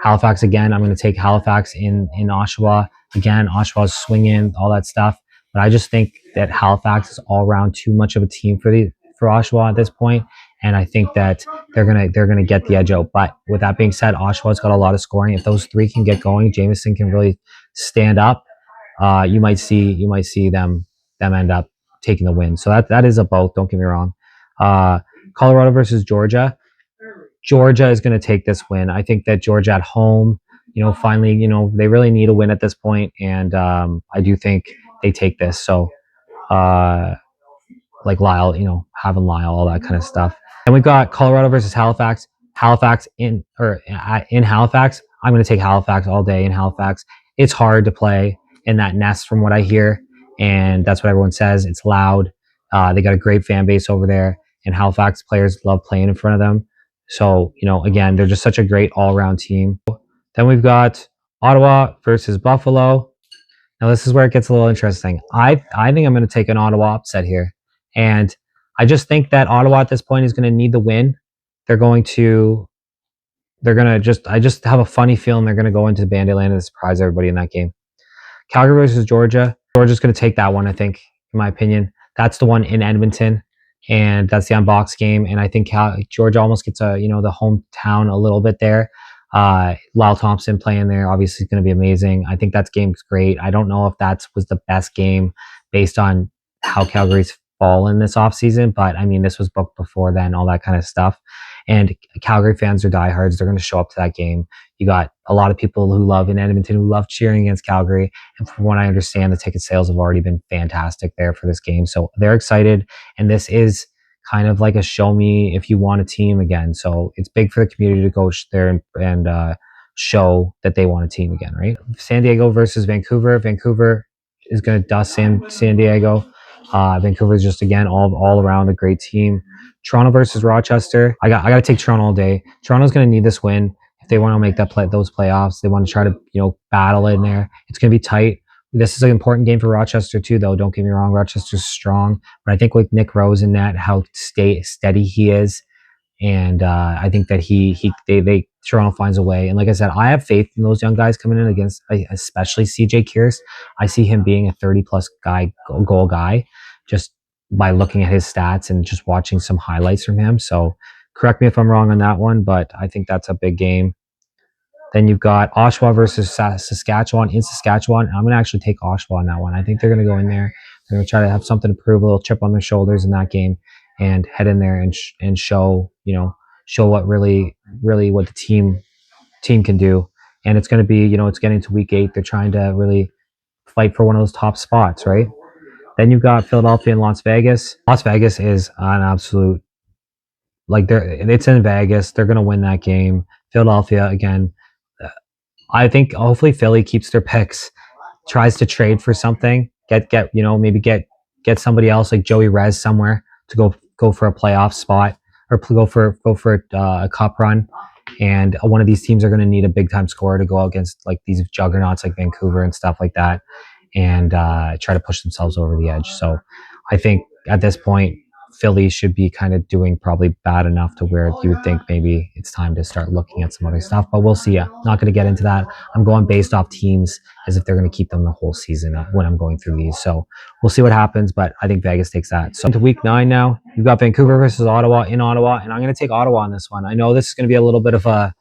Halifax, again, I'm going to take Halifax in Oshawa. Again, Oshawa's swinging, all that stuff. But I just think that Halifax is all-around too much of a team for Oshawa at this point. And I think that they're gonna get the edge out. But with that being said, Oshawa's got a lot of scoring. If those three can get going, Jameson can really stand up. You might see them end up taking the win. So that is a both. Don't get me wrong. Colorado versus Georgia. Georgia is going to take this win. I think that Georgia at home, finally, they really need a win at this point, and I do think they take this. So, like Lyle, having Lyle, all that kind of stuff. And we've got Colorado versus Halifax. Halifax in Halifax. I'm going to take Halifax all day in Halifax. It's hard to play in that nest from what I hear. And that's what everyone says. It's loud. They got a great fan base over there. And Halifax players love playing in front of them. So, again, they're just such a great all-around team. Then we've got Ottawa versus Buffalo. Now, this is where it gets a little interesting. I think I'm going to take an Ottawa upset here. And I just think that Ottawa at this point is going to need the win. I just have a funny feeling they're going to go into Bandit Land and surprise everybody in that game. Calgary versus Georgia. Georgia's going to take that one, I think, in my opinion. That's the one in Edmonton, and that's the unboxed game. And I think Georgia almost gets the hometown a little bit there. Lyle Thompson playing there obviously is going to be amazing. I think that game's great. I don't know if that was the best game based on how Calgary's fallen this offseason, but I mean, this was booked before then, all that kind of stuff. And Calgary fans are diehards. They're going to show up to that game. You got a lot of people who love in Edmonton who love cheering against Calgary. And from what I understand, the ticket sales have already been fantastic there for this game. So they're excited. And this is kind of like a show me if you want a team again. So it's big for the community to go there and show that they want a team again, right? San Diego versus Vancouver. Vancouver is going to dust San Diego. Vancouver is just, again, all around a great team. Toronto versus Rochester. I got to take Toronto all day. Toronto's going to need this win if they want to make those playoffs. They want to try to battle in there. It's going to be tight. This is an important game for Rochester too, though. Don't get me wrong, Rochester's strong, but I think with Nick Rose in net, how steady he is, And I think that Toronto finds a way. And like I said, I have faith in those young guys coming in against, especially CJ Kierst. I see him being a 30-plus goal guy, just by looking at his stats and just watching some highlights from him. So correct me if I'm wrong on that one, but I think that's a big game. Then you've got Oshawa versus Saskatchewan in Saskatchewan. I'm going to actually take Oshawa on that one. I think they're going to go in there. They're going to try to have something to prove, a little chip on their shoulders in that game, and head in there and show, show what really what the team can do. And it's going to be, it's getting to week 8. They're trying to really fight for one of those top spots, right? Then you've got Philadelphia and Las Vegas. Las Vegas is an absolute, it's in Vegas. They're going to win that game. Philadelphia, again, I think hopefully Philly keeps their picks, tries to trade for something, maybe get somebody else like Joey Rez somewhere to go for a playoff spot, or go for a cup run. And one of these teams are going to need a big time scorer to go against like these juggernauts like Vancouver and stuff like that, and try to push themselves over the edge. So I think at this point, Philly should be kind of doing probably bad enough to where you would think maybe it's time to start looking at some other stuff. But we'll see. I'm not going to get into that. I'm going based off teams as if they're going to keep them the whole season when I'm going through these. So we'll see what happens. But I think Vegas takes that. So into week 9 now, you've got Vancouver versus Ottawa in Ottawa, and I'm going to take Ottawa on this one. I know this is going to be a little bit of a,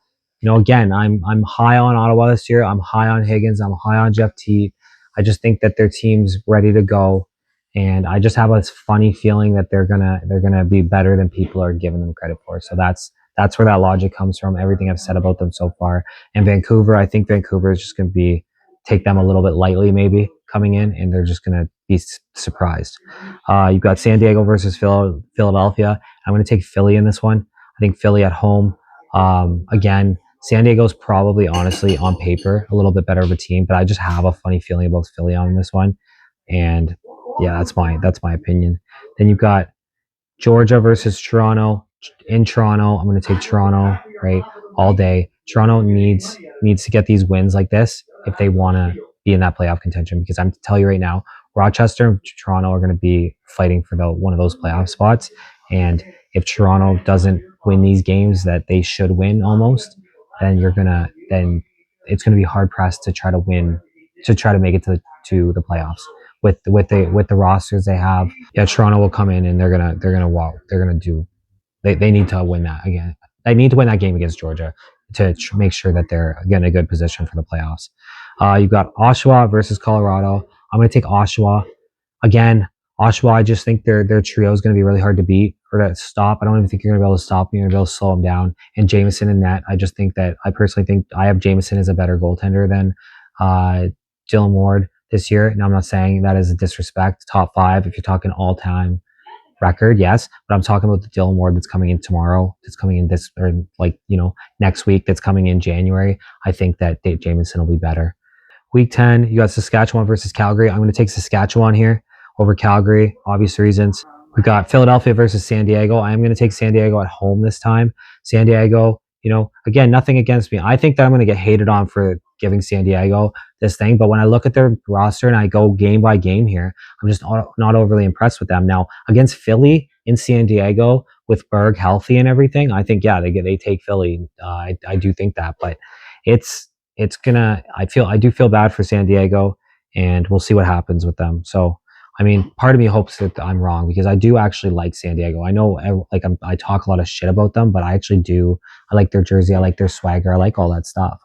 again, I'm high on Ottawa this year. I'm high on Higgins. I'm high on Jeff Teat. I just think that their team's ready to go. And I just have a funny feeling that they're gonna be better than people are giving them credit for. So that's where that logic comes from. Everything I've said about them so far. And Vancouver, I think Vancouver is just gonna take them a little bit lightly, maybe coming in, and they're just gonna be surprised. You've got San Diego versus Philadelphia. I'm gonna take Philly in this one. I think Philly at home. Again, San Diego's probably honestly on paper a little bit better of a team, but I just have a funny feeling about Philly on this one. And yeah, that's my opinion. Then you've got Georgia versus Toronto. In Toronto, I'm going to take Toronto, right, all day. Toronto needs to get these wins like this if they want to be in that playoff contention, because I'm telling you right now, Rochester and Toronto are going to be fighting for one of those playoff spots. And if Toronto doesn't win these games that they should win almost, then it's going to be hard pressed to try to make it to the playoffs with the rosters they have. Yeah, Toronto will come in and they're gonna do. They need to win that again. They need to win that game against Georgia to make sure that they're in a good position for the playoffs. You've got Oshawa versus Colorado. I'm going to take Oshawa again. Oshawa, I just think their trio is going to be really hard to beat or to stop. I don't even think you're going to be able to stop them. You're going to be able to slow them down. And Jameson in net, I personally think I have Jameson as a better goaltender than Dylan Ward this year. Now, I'm not saying that as a disrespect. Top 5, if you're talking all-time record, yes. But I'm talking about the Dylan Ward that's coming in tomorrow, that's coming in this, or next week, that's coming in January. I think that Dave Jamieson will be better. Week 10, you got Saskatchewan versus Calgary. I'm going to take Saskatchewan here over Calgary, obvious reasons. We got Philadelphia versus San Diego. I'm going to take San Diego at home this time. San Diego, again, nothing against me. I think that I'm going to get hated on for giving San Diego this thing, but when I look at their roster and I go game by game here, I'm just not overly impressed with them. Now, against Philly in San Diego with Berg healthy and everything, I think, yeah, they take Philly. I do think that, but I do feel bad for San Diego, and we'll see what happens with them. So, I mean, part of me hopes that I'm wrong, because I do actually like San Diego. I know I talk a lot of shit about them, but I actually do. I like their jersey. I like their swagger. I like all that stuff.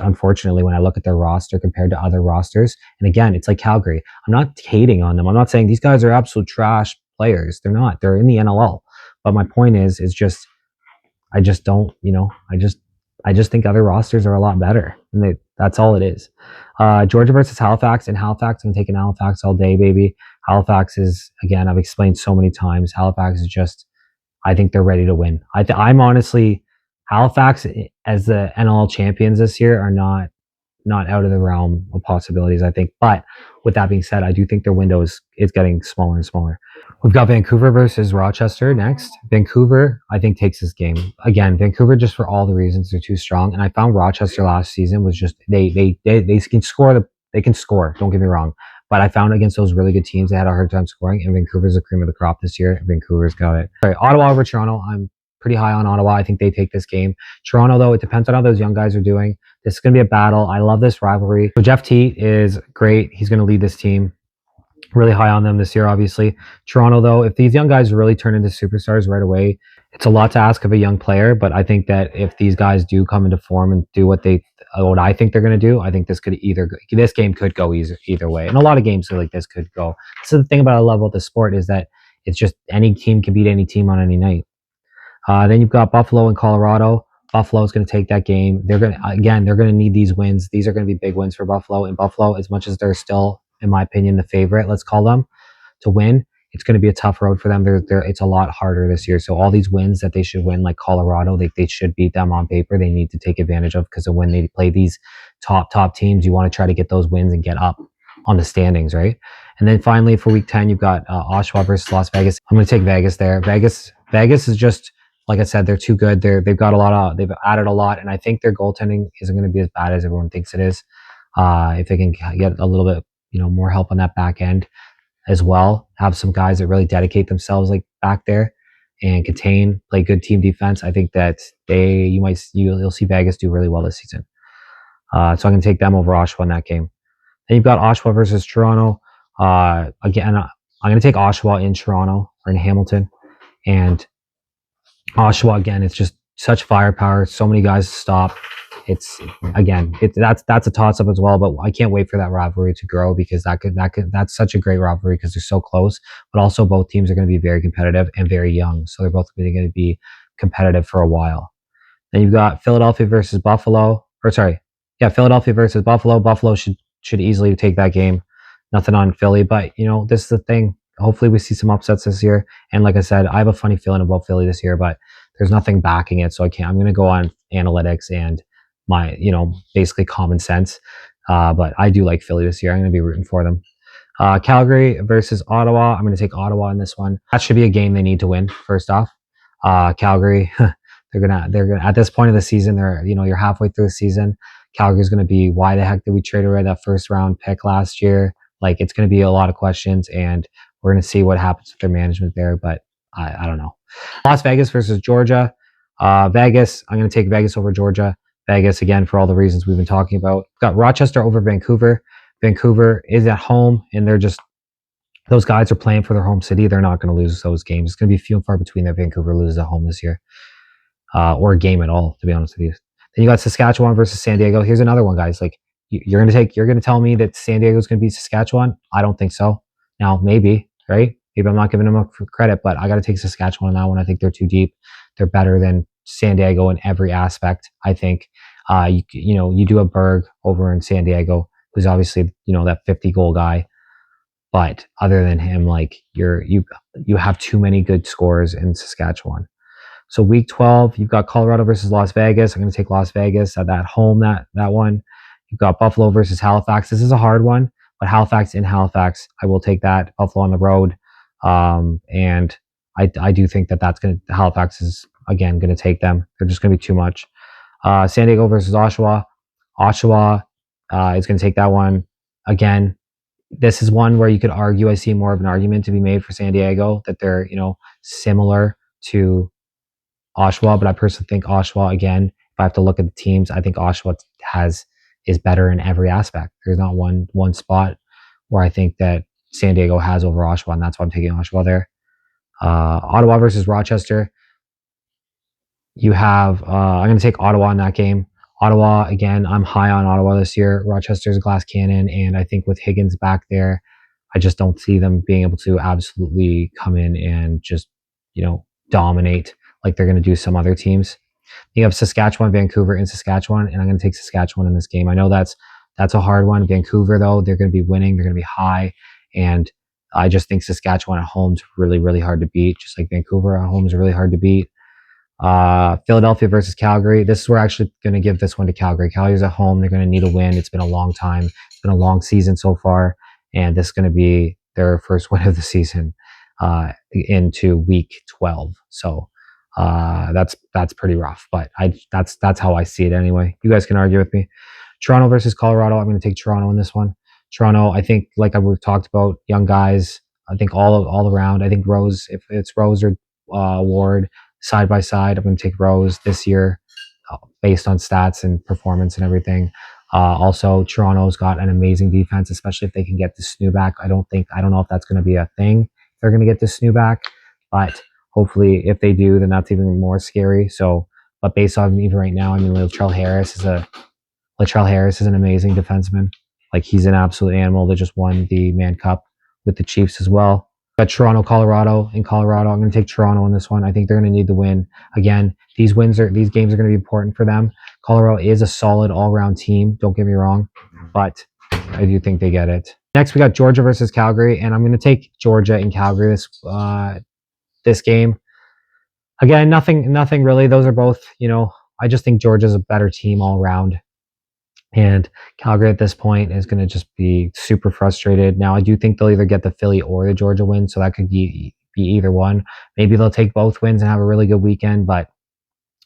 Unfortunately, when I look at their roster compared to other rosters, and again, it's like Calgary. I'm not hating on them. I'm not saying these guys are absolute trash players. They're not. They're in the NLL. But my point is just, I just don't, I just think other rosters are a lot better. And that's all it is. Georgia versus Halifax. In Halifax, I'm taking Halifax all day, baby. Halifax is, again, I've explained so many times, Halifax is just, I think they're ready to win. I'm honestly, Halifax as the NLL champions this year are not out of the realm of possibilities, I think. But with that being said, I do think their window is getting smaller and smaller. We've got Vancouver versus Rochester next. Vancouver, I think, takes this game. Again, Vancouver, just for all the reasons, they're too strong. And I found Rochester last season was just, they can score, they can score, don't get me wrong. But I found against those really good teams, they had a hard time scoring. And Vancouver's the cream of the crop this year. Vancouver's got it. All right, Ottawa over Toronto. pretty high on Ottawa. I think they take this game. Toronto, though, it depends on how those young guys are doing. This is going to be a battle. I love this rivalry. So Jeff T is great. He's going to lead this team. Really high on them this year, obviously. Toronto, though, if these young guys really turn into superstars right away, it's a lot to ask of a young player. But I think that if these guys do come into form and do what I think they're going to do, I think this game could go either way. And a lot of games like this could go. So the thing about I love about the sport is that it's just any team can beat any team on any night. Then you've got Buffalo and Colorado. Buffalo is going to take that game. They're going to need these wins. These are going to be big wins for Buffalo. And Buffalo, as much as they're still, in my opinion, the favorite, let's call them, to win, it's going to be a tough road for them. It's a lot harder this year. So all these wins that they should win, like Colorado, they should beat them on paper. They need to take advantage of, because when they play these top teams, you want to try to get those wins and get up on the standings, right? And then finally for week 10, you've got Oshawa versus Las Vegas. I'm going to take Vegas there. Vegas is just, like I said, they're too good. They've added a lot, and I think their goaltending isn't going to be as bad as everyone thinks it is. If they can get a little bit, more help on that back end as well, have some guys that really dedicate themselves like back there and play good team defense, I think that you'll see Vegas do really well this season. So I'm going to take them over Oshawa in that game. Then you've got Oshawa versus Toronto. Again, I'm going to take Oshawa in Toronto or in Hamilton, and Oshawa, again, it's just such firepower. So many guys to stop. That's a toss up as well, but I can't wait for that rivalry to grow, because that's such a great rivalry because they're so close, but also both teams are going to be very competitive and very young. So they're both going to be competitive for a while. Then you've got Philadelphia versus Buffalo, Philadelphia versus Buffalo. Buffalo should easily take that game. Nothing on Philly, but this is the thing. Hopefully we see some upsets this year. And like I said, I have a funny feeling about Philly this year, but there's nothing backing it. So I'm going to go on analytics and my, basically common sense. But I do like Philly this year. I'm going to be rooting for them. Calgary versus Ottawa. I'm going to take Ottawa in this one. That should be a game they need to win. First off, Calgary, they're gonna at this point of the season, you're halfway through the season. Calgary's going to be, why the heck did we trade away that first round pick last year? Like, it's going to be a lot of questions, and we're going to see what happens with their management there, but I don't know. Las Vegas versus Georgia. Vegas, I'm going to take Vegas over Georgia. Vegas, again, for all the reasons we've been talking about. Got Rochester over Vancouver. Vancouver is at home, and those guys are playing for their home city. They're not going to lose those games. It's going to be few and far between that Vancouver loses at home this year, or a game at all, to be honest with you. Then you got Saskatchewan versus San Diego. Here's another one, guys. Like, you're going to tell me that San Diego is going to beat Saskatchewan? I don't think so. Now, maybe, right? Maybe I'm not giving them credit, but I got to take Saskatchewan on that one. I think they're too deep. They're better than San Diego in every aspect, I think. You do a Berg over in San Diego, who's obviously, that 50-goal guy. But other than him, like, you have too many good scores in Saskatchewan. So week 12, you've got Colorado versus Las Vegas. I'm going to take Las Vegas at that home, that one. You've got Buffalo versus Halifax. This is a hard one, but Halifax in Halifax, I will take that. Buffalo on the road. And I do think Halifax is, again, going to take them. They're just going to be too much. San Diego versus Oshawa. Oshawa is going to take that one. Again, this is one where you could argue, I see more of an argument to be made for San Diego, that they're, similar to Oshawa, but I personally think Oshawa, again, if I have to look at the teams, I think Oshawa is better in every aspect. There's not one spot where I think that San Diego has over Oshawa, and that's why I'm taking Oshawa there. Ottawa versus Rochester. You have, I'm going to take Ottawa in that game. Ottawa, again, I'm high on Ottawa this year. Rochester's a glass cannon, and I think with Higgins back there, I just don't see them being able to absolutely come in and just, dominate like they're going to do some other teams. You have Saskatchewan, Vancouver in Saskatchewan, and I'm going to take Saskatchewan in this game. I know that's a hard one. Vancouver, though, they're going to be winning. They're going to be high, and I just think Saskatchewan at home is really, really hard to beat, just like Vancouver at home is really hard to beat. Philadelphia versus Calgary. This is where I'm actually going to give this one to Calgary. Calgary's at home. They're going to need a win. It's been a long time. It's been a long season so far, and this is going to be their first win of the season into week 12. So that's pretty rough, but that's how I see it anyway. You guys can argue with me. Toronto versus Colorado. I'm going to take Toronto in this one. Toronto, I think, like we've talked about, young guys. I think all around. I think Rose, if it's Rose or Ward, side by side. I'm going to take Rose this year based on stats and performance and everything. Also, Toronto's got an amazing defense, especially if they can get the Snoo back. I don't know if that's going to be a thing. They're going to get the Snoo back, but hopefully, if they do, then that's even more scary. So, but based on even right now, I mean, Latrell Harris is an amazing defenseman. Like, he's an absolute animal. They just won the Mann Cup with the Chiefs as well. Got Toronto, Colorado. In Colorado, I'm going to take Toronto in this one. I think they're going to need the win. Again, these games are going to be important for them. Colorado is a solid all-round team. Don't get me wrong, but I do think they get it. Next, we got Georgia versus Calgary, and I'm going to take Georgia in Calgary this game. Again, nothing really. Those are both, I just think Georgia's a better team all around. And Calgary at this point is going to just be super frustrated. Now, I do think they'll either get the Philly or the Georgia win, so that could be either one. Maybe they'll take both wins and have a really good weekend, but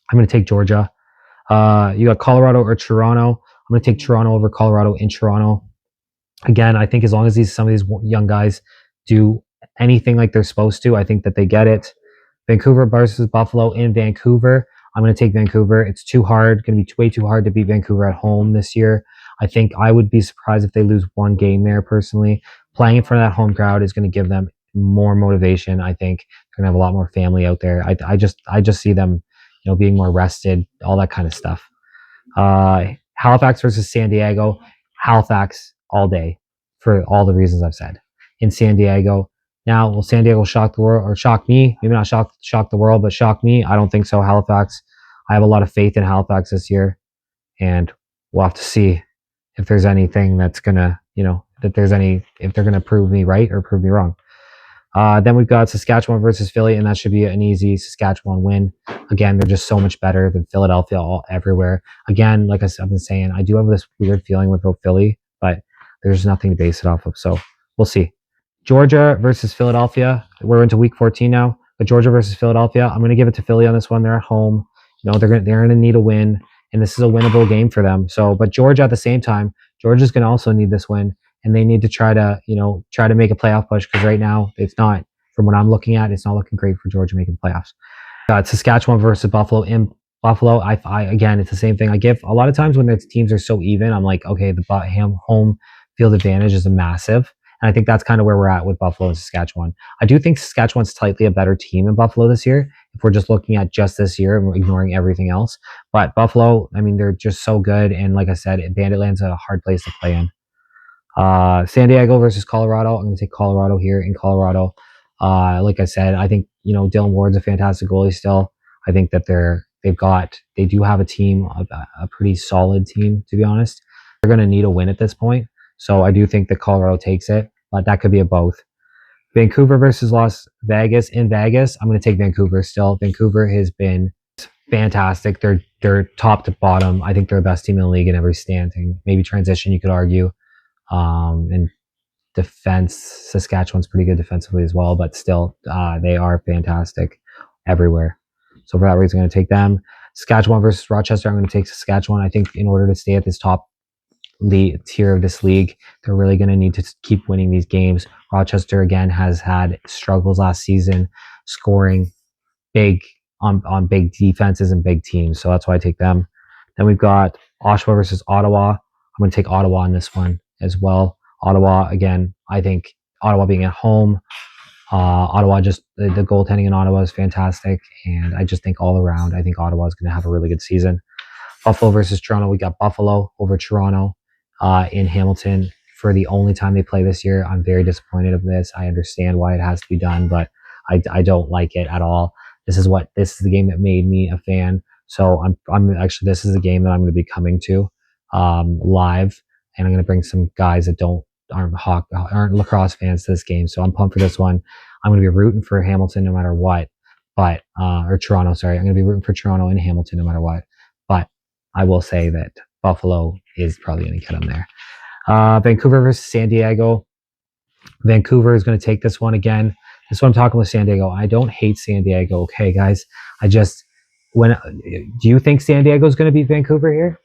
I'm going to take Georgia. You got Colorado or Toronto. I'm going to take Toronto over Colorado in Toronto. Again, I think as long as some of these young guys do anything like they're supposed to, I think that they get it. Vancouver versus Buffalo in Vancouver. I'm going to take Vancouver. It's too hard. Going to be way too hard to beat Vancouver at home this year. I think I would be surprised if they lose one game there personally. Playing in front of that home crowd is going to give them more motivation. I think they're going to have a lot more family out there. I just see them, being more rested, all that kind of stuff. Halifax versus San Diego. Halifax all day for all the reasons I've said. In San Diego. Now, will San Diego shock the world or shock me? Maybe not shock the world, but shock me. I don't think so. Halifax. I have a lot of faith in Halifax this year, and we'll have to see if there's anything that's gonna, if they're gonna prove me right or prove me wrong. Then we've got Saskatchewan versus Philly, and that should be an easy Saskatchewan win. Again, they're just so much better than Philadelphia everywhere. Again, like I've been saying, I do have this weird feeling with Philly, but there's nothing to base it off of. So we'll see. Georgia versus Philadelphia. We're into week 14 now. But Georgia versus Philadelphia. I'm going to give it to Philly on this one. They're at home. They're going to need a win, and this is a winnable game for them. So, but Georgia at the same time, Georgia's going to also need this win, and they need to try to make a playoff push because right now it's not. From what I'm looking at, it's not looking great for Georgia making playoffs. Saskatchewan versus Buffalo in Buffalo. I again, it's the same thing. I give a lot of times when the teams are so even, I'm like, okay, the home field advantage is a massive. And I think that's kind of where we're at with Buffalo and Saskatchewan. I do think Saskatchewan's slightly a better team than Buffalo this year, if we're just looking at just this year and we're ignoring everything else. But Buffalo, I mean, they're just so good. And like I said, Banditland's a hard place to play in. San Diego versus Colorado. I'm going to take Colorado here in Colorado. Like I said, I think, Dylan Ward's a fantastic goalie still. I think that they do have a team, a pretty solid team, to be honest. They're going to need a win at this point. So I do think that Colorado takes it, but that could be a both. Vancouver versus Las Vegas in Vegas. I'm going to take Vancouver still. Vancouver has been fantastic. They're top to bottom. I think they're the best team in the league in every standing. Maybe transition, you could argue. And defense, Saskatchewan's pretty good defensively as well, but still, they are fantastic everywhere. So for that reason, I'm going to take them. Saskatchewan versus Rochester. I'm going to take Saskatchewan. I think in order to stay at this top tier of this league, they're really going to need to keep winning these games. Rochester again has had struggles last season scoring big on big defenses and big teams, so that's why I take them. Then we've got Oshawa versus Ottawa. I'm going to take Ottawa in this one as well. Ottawa, again, I think Ottawa being at home, Ottawa just the goaltending in Ottawa is fantastic, and I just think all around, I think Ottawa is going to have a really good season. Buffalo versus Toronto. We got Buffalo over Toronto in Hamilton for the only time they play this year. I'm very disappointed of this. I understand why it has to be done, but I don't like it at all. This is the game that made me a fan. So I'm actually, this is a game that I'm going to be coming to live, and I'm going to bring some guys that aren't lacrosse fans to this game. So I'm pumped for this one. I'm going to be rooting for Hamilton no matter what, or Toronto. Sorry, I'm going to be rooting for Toronto and Hamilton no matter what. But I will say that Buffalo is probably going to get them there. Vancouver versus San Diego. Vancouver is going to take this one again. This one I'm talking with San Diego. I don't hate San Diego. Okay, guys. Do you think San Diego is going to beat Vancouver here?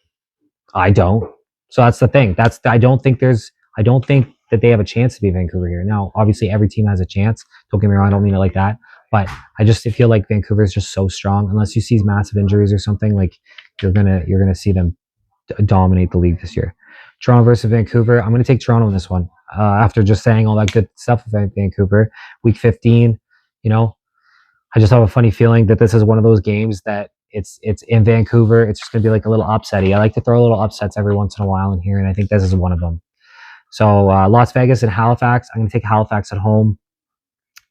I don't. So that's the thing. I don't think that they have a chance to beat Vancouver here. Now, obviously, every team has a chance. Don't get me wrong. I don't mean it like that. But I just feel like Vancouver is just so strong. Unless you see massive injuries or something, like you're gonna see them dominate the league this year. Toronto versus Vancouver. I'm gonna take Toronto in this one. After just saying all that good stuff about Vancouver, week 15, you know, I just have a funny feeling that this is one of those games that it's in Vancouver. It's just gonna be like a little upsetty. I like to throw little upsets every once in a while in here, and I think this is one of them. So Las Vegas and Halifax. I'm gonna take Halifax at home.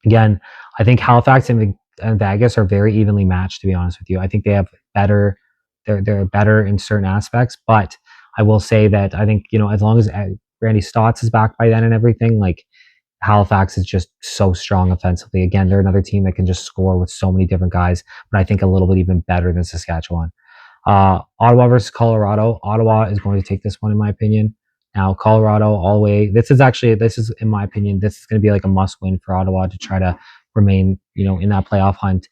Again, I think Halifax and Vegas are very evenly matched. To be honest with you, I think they have better. They're better in certain aspects, but I will say that I think as long as Randy Stotts is back by then and everything, like Halifax is just so strong offensively. Again, they're another team that can just score with so many different guys, but I think a little bit even better than Saskatchewan. Ottawa versus Colorado. Ottawa is going to take this one, in my opinion. Now, Colorado all the way. This is, in my opinion, this is going to be like a must win for Ottawa to try to remain, in that playoff hunt,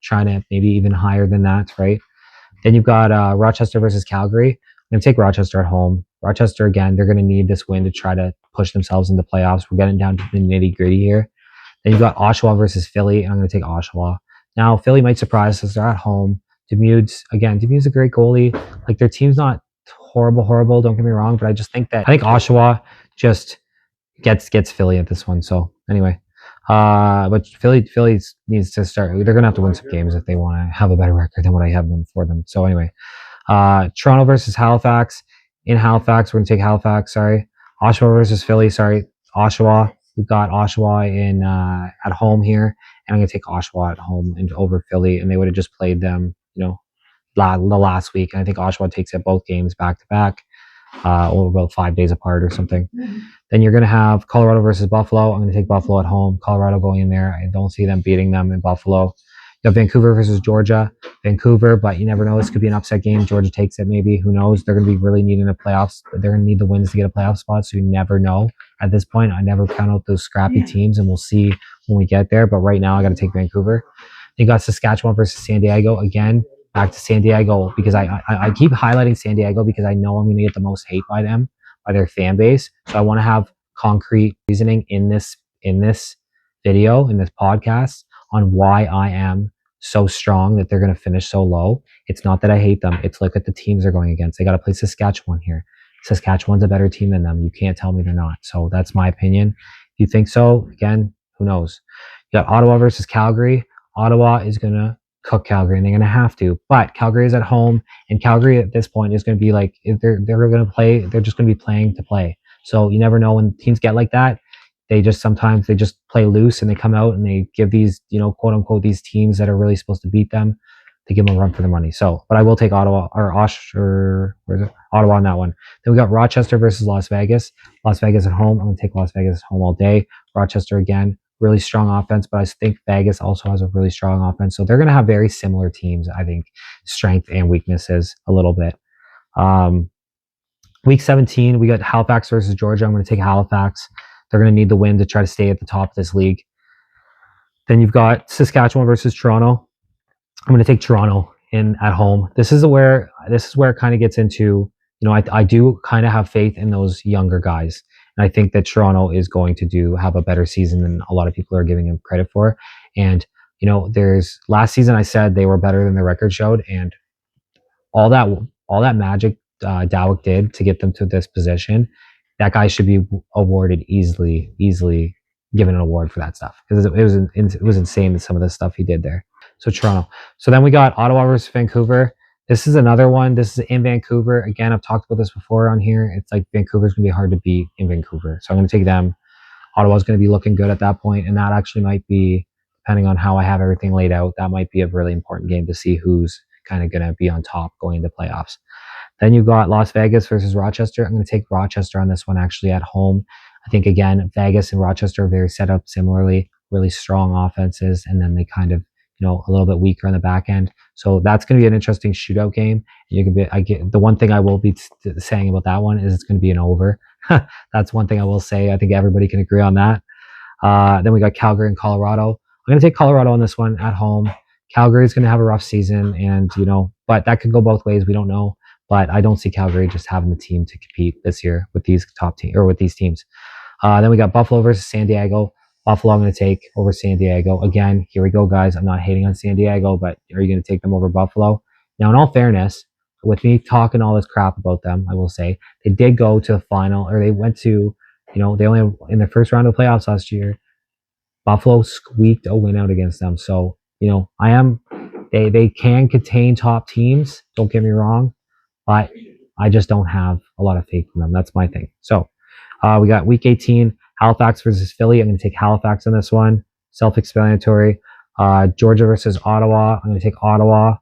trying to maybe even higher than that, right? Then you've got Rochester versus Calgary. I'm going to take Rochester at home. Rochester, again, they're going to need this win to try to push themselves into playoffs. We're getting down to the nitty gritty here. Then you've got Oshawa versus Philly, and I'm going to take Oshawa. Now, Philly might surprise us. They're at home. Demude's a great goalie. Like, their team's not horrible, don't get me wrong, but I think Oshawa just gets Philly at this one. So anyway, but Philly needs to start. They're gonna have to win some games if they want to have a better record than what I have them for them. So anyway, Toronto versus Halifax. In Halifax, we're gonna take Halifax. Sorry, Oshawa versus Philly. Sorry, Oshawa. We've got Oshawa in at home here, and I'm gonna take Oshawa at home and over Philly, and they would have just played them, the last week. And I think Oshawa takes it both games back to back, or about 5 days apart or something. Mm-hmm. Then you're going to have Colorado versus Buffalo. I'm going to take Buffalo at home. Colorado going in there. I don't see them beating them in Buffalo. You have Vancouver versus Georgia. Vancouver, but you never know. This could be an upset game. Georgia takes it maybe. Who knows? They're going to be really needing the playoffs. They're going to need the wins to get a playoff spot, so you never know. At this point, I never count out those scrappy teams, and we'll see when we get there. But right now, I got to take Vancouver. You got Saskatchewan versus San Diego. Again, back to San Diego, because I keep highlighting San Diego because I know I'm going to get the most hate by them, by their fan base. So I want to have concrete reasoning in this video, in this podcast, on why I am so strong that they're going to finish so low. It's not that I hate them. It's look at the teams they're going against. They got to play Saskatchewan here. Saskatchewan's a better team than them. You can't tell me they're not. So that's my opinion. If you think so, again, who knows? You got Ottawa versus Calgary. Ottawa is going to cook Calgary, and they're going to have to. But Calgary is at home, and Calgary at this point is going to be like, if they're going to play, they're just going to be playing to play. So you never know when teams get like that. Sometimes they just play loose, and they come out and they give these, quote unquote, these teams that are really supposed to beat them, they give them a run for their money. So, but I will take Ottawa Ottawa on that one. Then we got Rochester versus Las Vegas. Las Vegas at home. I'm going to take Las Vegas at home all day. Rochester again, really strong offense, but I think Vegas also has a really strong offense. So they're going to have very similar teams, I think, strength and weaknesses a little bit. Week 17, we got Halifax versus Georgia. I'm going to take Halifax. They're going to need the win to try to stay at the top of this league. Then you've got Saskatchewan versus Toronto. I'm going to take Toronto in at home. This is where it kind of gets into, I do kind of have faith in those younger guys. And I think that Toronto is going to have a better season than a lot of people are giving them credit for. And, there's last season I said they were better than the record showed, and all that magic Dowick did to get them to this position, that guy should be awarded easily given an award for that stuff, because it was insane some of the stuff he did there. So Toronto. So then we got Ottawa versus Vancouver. This is another one. This is in Vancouver. Again, I've talked about this before on here. It's like Vancouver's going to be hard to beat in Vancouver. So I'm going to take them. Ottawa's going to be looking good at that point, and that actually might be, depending on how I have everything laid out, that might be a really important game to see who's kind of going to be on top going into playoffs. Then you've got Las Vegas versus Rochester. I'm going to take Rochester on this one, actually, at home. I think, again, Vegas and Rochester are very set up similarly, really strong offenses, and then they kind of, a little bit weaker on the back end. So that's going to be an interesting shootout game. The one thing I will be saying about that one is it's going to be an over. That's one thing I will say. I think everybody can agree on that. Then we got Calgary and Colorado. I'm going to take Colorado on this one at home. Calgary is going to have a rough season, and, but that could go both ways. We don't know. But I don't see Calgary just having the team to compete this year with these top teams, or with these teams. Then we got Buffalo versus San Diego. Buffalo I'm going to take over San Diego. Again, here we go, guys. I'm not hating on San Diego, but are you going to take them over Buffalo? Now, in all fairness, with me talking all this crap about them, I will say they did go to the final, or they went to, they only in the first round of the playoffs last year. Buffalo squeaked a win out against them. So, they can contain top teams. Don't get me wrong, but I just don't have a lot of faith in them. That's my thing. So, we got week 18, Halifax versus Philly. I'm going to take Halifax in this one. Self-explanatory. Georgia versus Ottawa. I'm going to take Ottawa.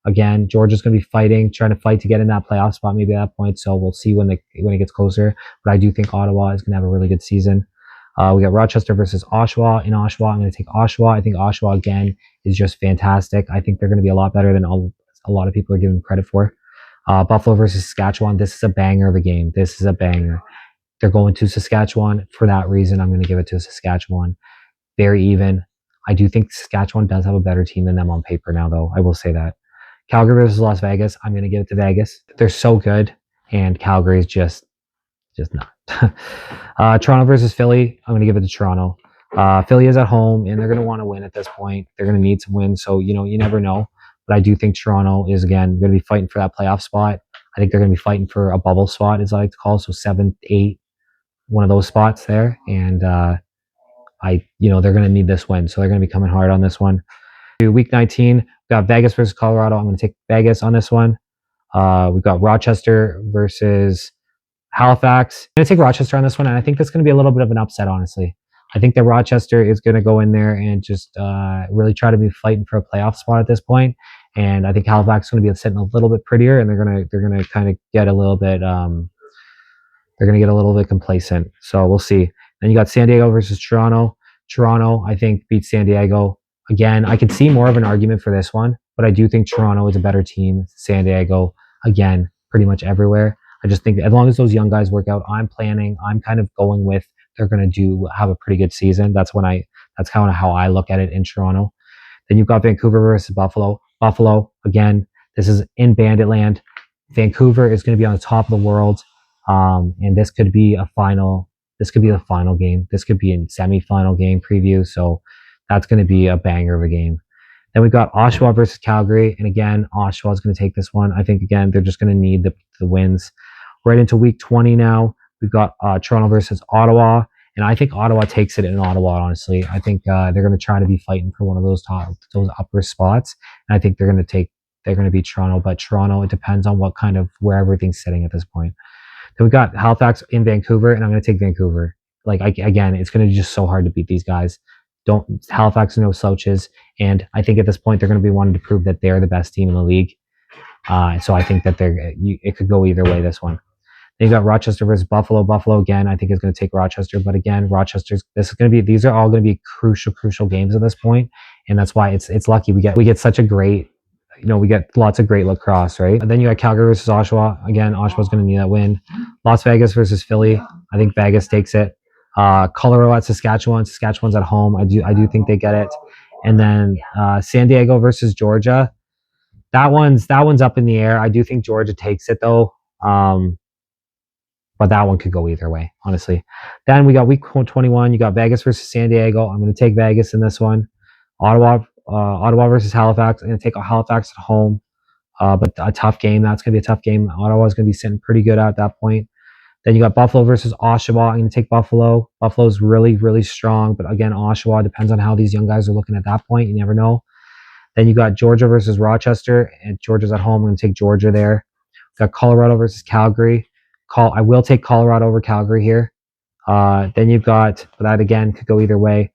Again, Georgia's going to be trying to fight to get in that playoff spot maybe at that point. So we'll see when it gets closer. But I do think Ottawa is going to have a really good season. We got Rochester versus Oshawa. In Oshawa, I'm going to take Oshawa. I think Oshawa, again, is just fantastic. I think they're going to be a lot better than a lot of people are giving credit for. Buffalo versus Saskatchewan. This is a banger of a game. This is a banger. They're going to Saskatchewan. For that reason, I'm going to give it to Saskatchewan. Very even. I do think Saskatchewan does have a better team than them on paper now, though. I will say that. Calgary versus Las Vegas. I'm going to give it to Vegas. They're so good, and Calgary's just not. Toronto versus Philly. I'm going to give it to Toronto. Philly is at home, and they're going to want to win at this point. They're going to need some wins, so you never know. But I do think Toronto is, again, going to be fighting for that playoff spot. I think they're going to be fighting for a bubble spot, as I like to call it, so 7, 8, one of those spots there. And they're going to need this win, so they're going to be coming hard on this one. Week 19, we've got Vegas versus Colorado. I'm going to take Vegas on this one. We've got Rochester versus Halifax. I'm going to take Rochester on this one, and I think that's going to be a little bit of an upset, honestly. I think that Rochester is going to go in there and just really try to be fighting for a playoff spot at this point. And I think Halifax is going to be sitting a little bit prettier, and they're going to kind of get a little bit complacent. So we'll see. Then you got San Diego versus Toronto. Toronto, I think, beats San Diego. Again, I could see more of an argument for this one, but I do think Toronto is a better team. San Diego, again, pretty much everywhere. I just think as long as those young guys work out, I'm kind of going with they're going to have a pretty good season. That's kind of how I look at it in Toronto. Then you've got Vancouver versus Buffalo. Buffalo, again, this is in Bandit Land. Vancouver is going to be on the top of the world. And this could be a final. This could be the final game. This could be a semi-final game preview. So that's going to be a banger of a game. Then we've got Oshawa versus Calgary. And again, Oshawa is going to take this one. I think, again, they're just going to need the wins. Right into week 20 now. We've got Toronto versus Ottawa. And I think Ottawa takes it in Ottawa, honestly. I think they're going to try to be fighting for one of those upper spots. And I think they're going to beat Toronto. But Toronto, it depends on where everything's sitting at this point. Then we've got Halifax in Vancouver, and I'm going to take Vancouver. Again, it's going to be just so hard to beat these guys. Halifax are no slouches, and I think at this point they're going to be wanting to prove that they're the best team in the league. So I think that it could go either way, this one. Then you got Rochester versus Buffalo. Buffalo, again, I think is going to take Rochester, but again, these are all going to be crucial games at this point, and that's why it's lucky we get such a great. We get lots of great lacrosse, right? And then you got Calgary versus Oshawa. Again, Oshawa's going to need that win. Las Vegas versus Philly. I think Vegas takes it. Colorado at Saskatchewan. Saskatchewan's at home. I do think they get it. And then San Diego versus Georgia. That one's up in the air. I do think Georgia takes it though. But that one could go either way, honestly. Then we got week 21. You got Vegas versus San Diego. I'm going to take Vegas in this one. Ottawa versus Halifax. I'm going to take Halifax at home, but a tough game. That's going to be a tough game. Ottawa's going to be sitting pretty good at that point. Then you got Buffalo versus Oshawa. I'm going to take Buffalo. Buffalo's really, really strong, but again, Oshawa depends on how these young guys are looking at that point. You never know. Then you got Georgia versus Rochester, and Georgia's at home. I'm going to take Georgia there. Got Colorado versus Calgary. I will take Colorado over Calgary here. Then you've got, but that again could go either way.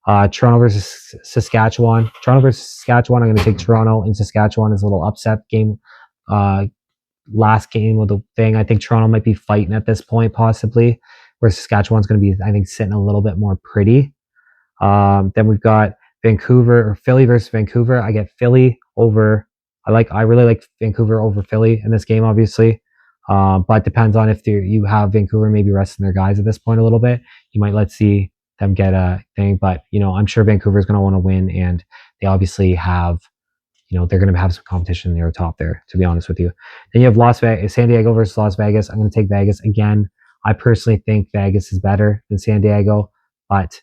Toronto versus Saskatchewan. I'm going to take Toronto, and Saskatchewan is a little upset game. Last game of the thing. I think Toronto might be fighting at this point, possibly, where Saskatchewan's going to be, I think, sitting a little bit more pretty. Then we've got Philly versus Vancouver. I get Philly over. I really like Vancouver over Philly in this game, obviously. But depends on if you have Vancouver maybe resting their guys at this point a little bit. You might see them get a thing, but I'm sure Vancouver is going to want to win, and they obviously have, they're going to have some competition near the top there, to be honest with you. Then you have San Diego versus Las Vegas. I'm going to take Vegas again. I personally think Vegas is better than San Diego, but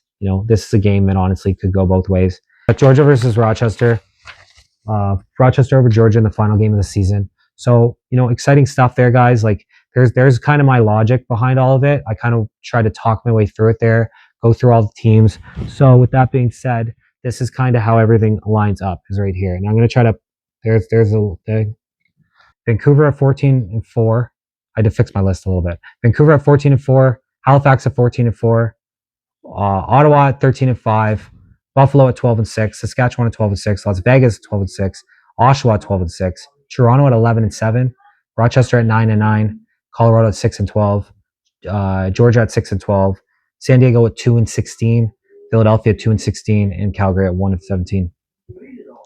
this is a game that honestly could go both ways. But Georgia versus Rochester. Rochester over Georgia in the final game of the season. So, exciting stuff there, guys. Like there's kind of my logic behind all of it. I kind of try to talk my way through it there, go through all the teams. So with that being said, this is kind of how everything lines up is right here. And I'm going to try to, there's the Vancouver at 14-4. I had to fix my list a little bit. Vancouver at 14-4, Halifax at 14-4, Ottawa at 13-5, Buffalo at 12-6, Saskatchewan at 12-6, Las Vegas at 12-6, Oshawa at 12-6, Toronto at 11-7, Rochester at 9-9, Colorado at 6-12, Georgia at 6-12, San Diego at 2-16, Philadelphia at 2-16, and Calgary at 1-17.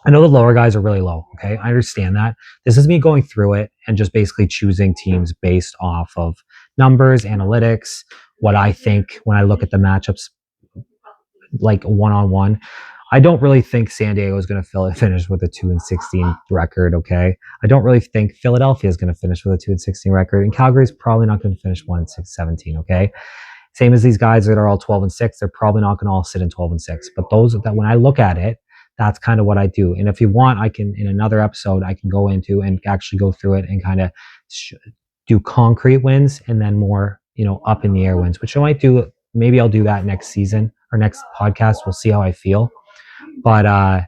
I know the lower guys are really low. Okay, I understand that. This is me going through it and just basically choosing teams based off of numbers, analytics, what I think when I look at the matchups, like one-on-one. I don't really think San Diego is going to finish with a 2-16 record. Okay, I don't really think Philadelphia is going to finish with a 2-16 record, and Calgary is probably not going to finish 1-17. Okay, same as these guys that are all 12-6, they're probably not going to all sit in 12-6. But those that when I look at it, that's kind of what I do. And if you want, I can in another episode I can go into and actually go through it and kind of do concrete wins and then more up in the air wins, which I might do. Maybe I'll do that next season or next podcast. We'll see how I feel. But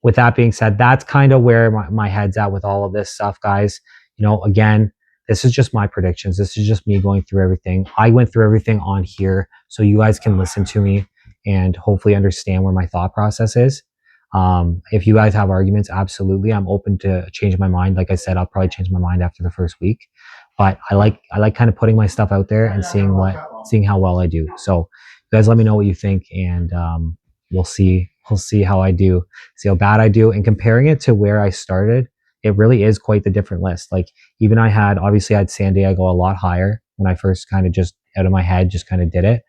with that being said, that's kind of where my head's at with all of this stuff, guys. Again, this is just my predictions. This is just me going through everything. I went through everything on here so you guys can listen to me and hopefully understand where my thought process is. If you guys have arguments, absolutely. I'm open to change my mind. Like I said, I'll probably change my mind after the first week. But I like kind of putting my stuff out there and seeing how well I do. So you guys let me know what you think, and we'll see how I do, see how bad I do. And comparing it to where I started, it really is quite the different list. Like even I had San Diego a lot higher when I first kind of just out of my head just kind of did it.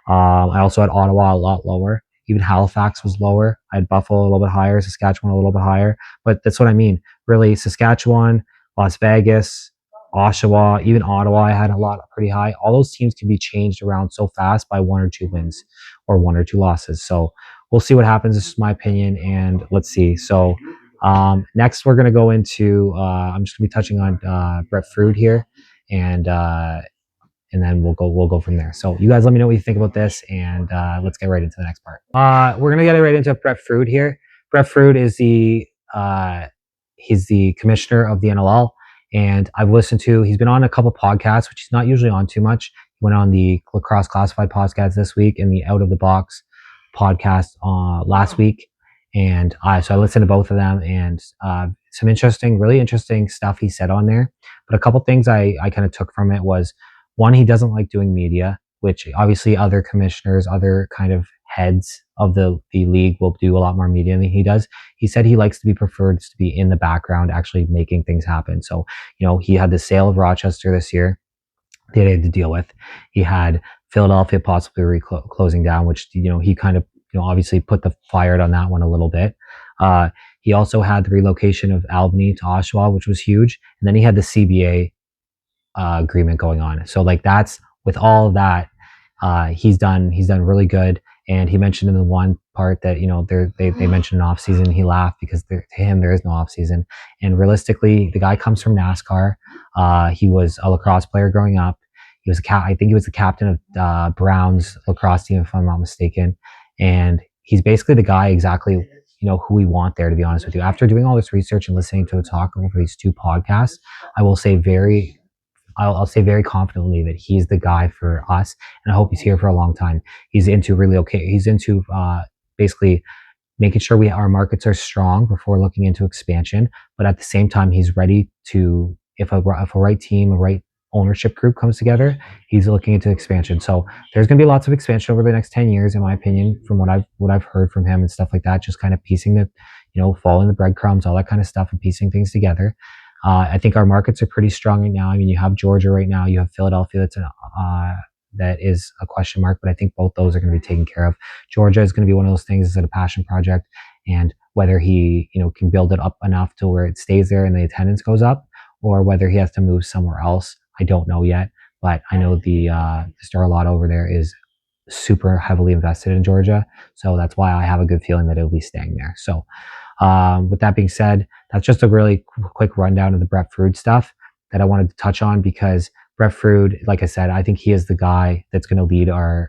I also had Ottawa a lot lower. Even Halifax was lower. I had Buffalo a little bit higher, Saskatchewan a little bit higher. But that's what I mean. Really, Saskatchewan, Las Vegas, Oshawa, even Ottawa, I had a lot pretty high. All those teams can be changed around so fast by 1 or 2 wins or 1 or 2 losses. So we'll see what happens. This is my opinion, and let's see. So next, we're going to go into. I'm just going to be touching on Brett Fruit here, and then we'll go from there. So you guys let me know what you think about this, and let's get right into the next part. We're gonna get right into Brett Fruit here. Brett Fruit is he's the commissioner of the NLL, and he's been on a couple podcasts, which he's not usually on too much. He went on the Lacrosse Classified podcast this week and the Out of the Box podcast last week. And so I listened to both of them, and some really interesting stuff he said on there. But a couple things I kind of took from it was, one, he doesn't like doing media, which obviously other commissioners, other kind of heads of the league will do a lot more media than he does. He said he likes to be preferred to be in the background, actually making things happen. So, he had the sale of Rochester this year that he had to deal with. He had Philadelphia possibly closing down, which, he kind of, obviously put the fire on that one a little bit. He also had the relocation of Albany to Oshawa, which was huge. And then he had the CBA agreement going on. So like that's with all of that, he's done really good. And he mentioned in the one part that they mentioned an off season. He laughed because to him there is no off season. And realistically, the guy comes from NASCAR. He was a lacrosse player growing up. He was I think he was the captain of Brown's lacrosse team, if I'm not mistaken. And he's basically the guy exactly who we want there, to be honest with you. After doing all this research and listening to a talk over these 2 podcasts, I will say I'll say very confidently that he's the guy for us, and I hope he's here for a long time. He's into He's into basically making sure our markets are strong before looking into expansion. But at the same time, he's ready to, if a right team, a right ownership group comes together, he's looking into expansion. So there's going to be lots of expansion over the next 10 years, in my opinion, from what I've heard from him and stuff like that. Just kind of piecing following the breadcrumbs, all that kind of stuff, and piecing things together. I think our markets are pretty strong right now. I mean, you have Georgia right now. You have Philadelphia. That is a question mark, but I think both those are going to be taken care of. Georgia is going to be one of those things. It's a passion project, and whether he, can build it up enough to where it stays there and the attendance goes up, or whether he has to move somewhere else, I don't know yet. But I know the Star Lot over there is super heavily invested in Georgia. So that's why I have a good feeling that it'll be staying there. So with that being said, that's just a really quick rundown of the Brett Frude stuff that I wanted to touch on, because Brett Frude, like I said, I think he is the guy that's going to lead I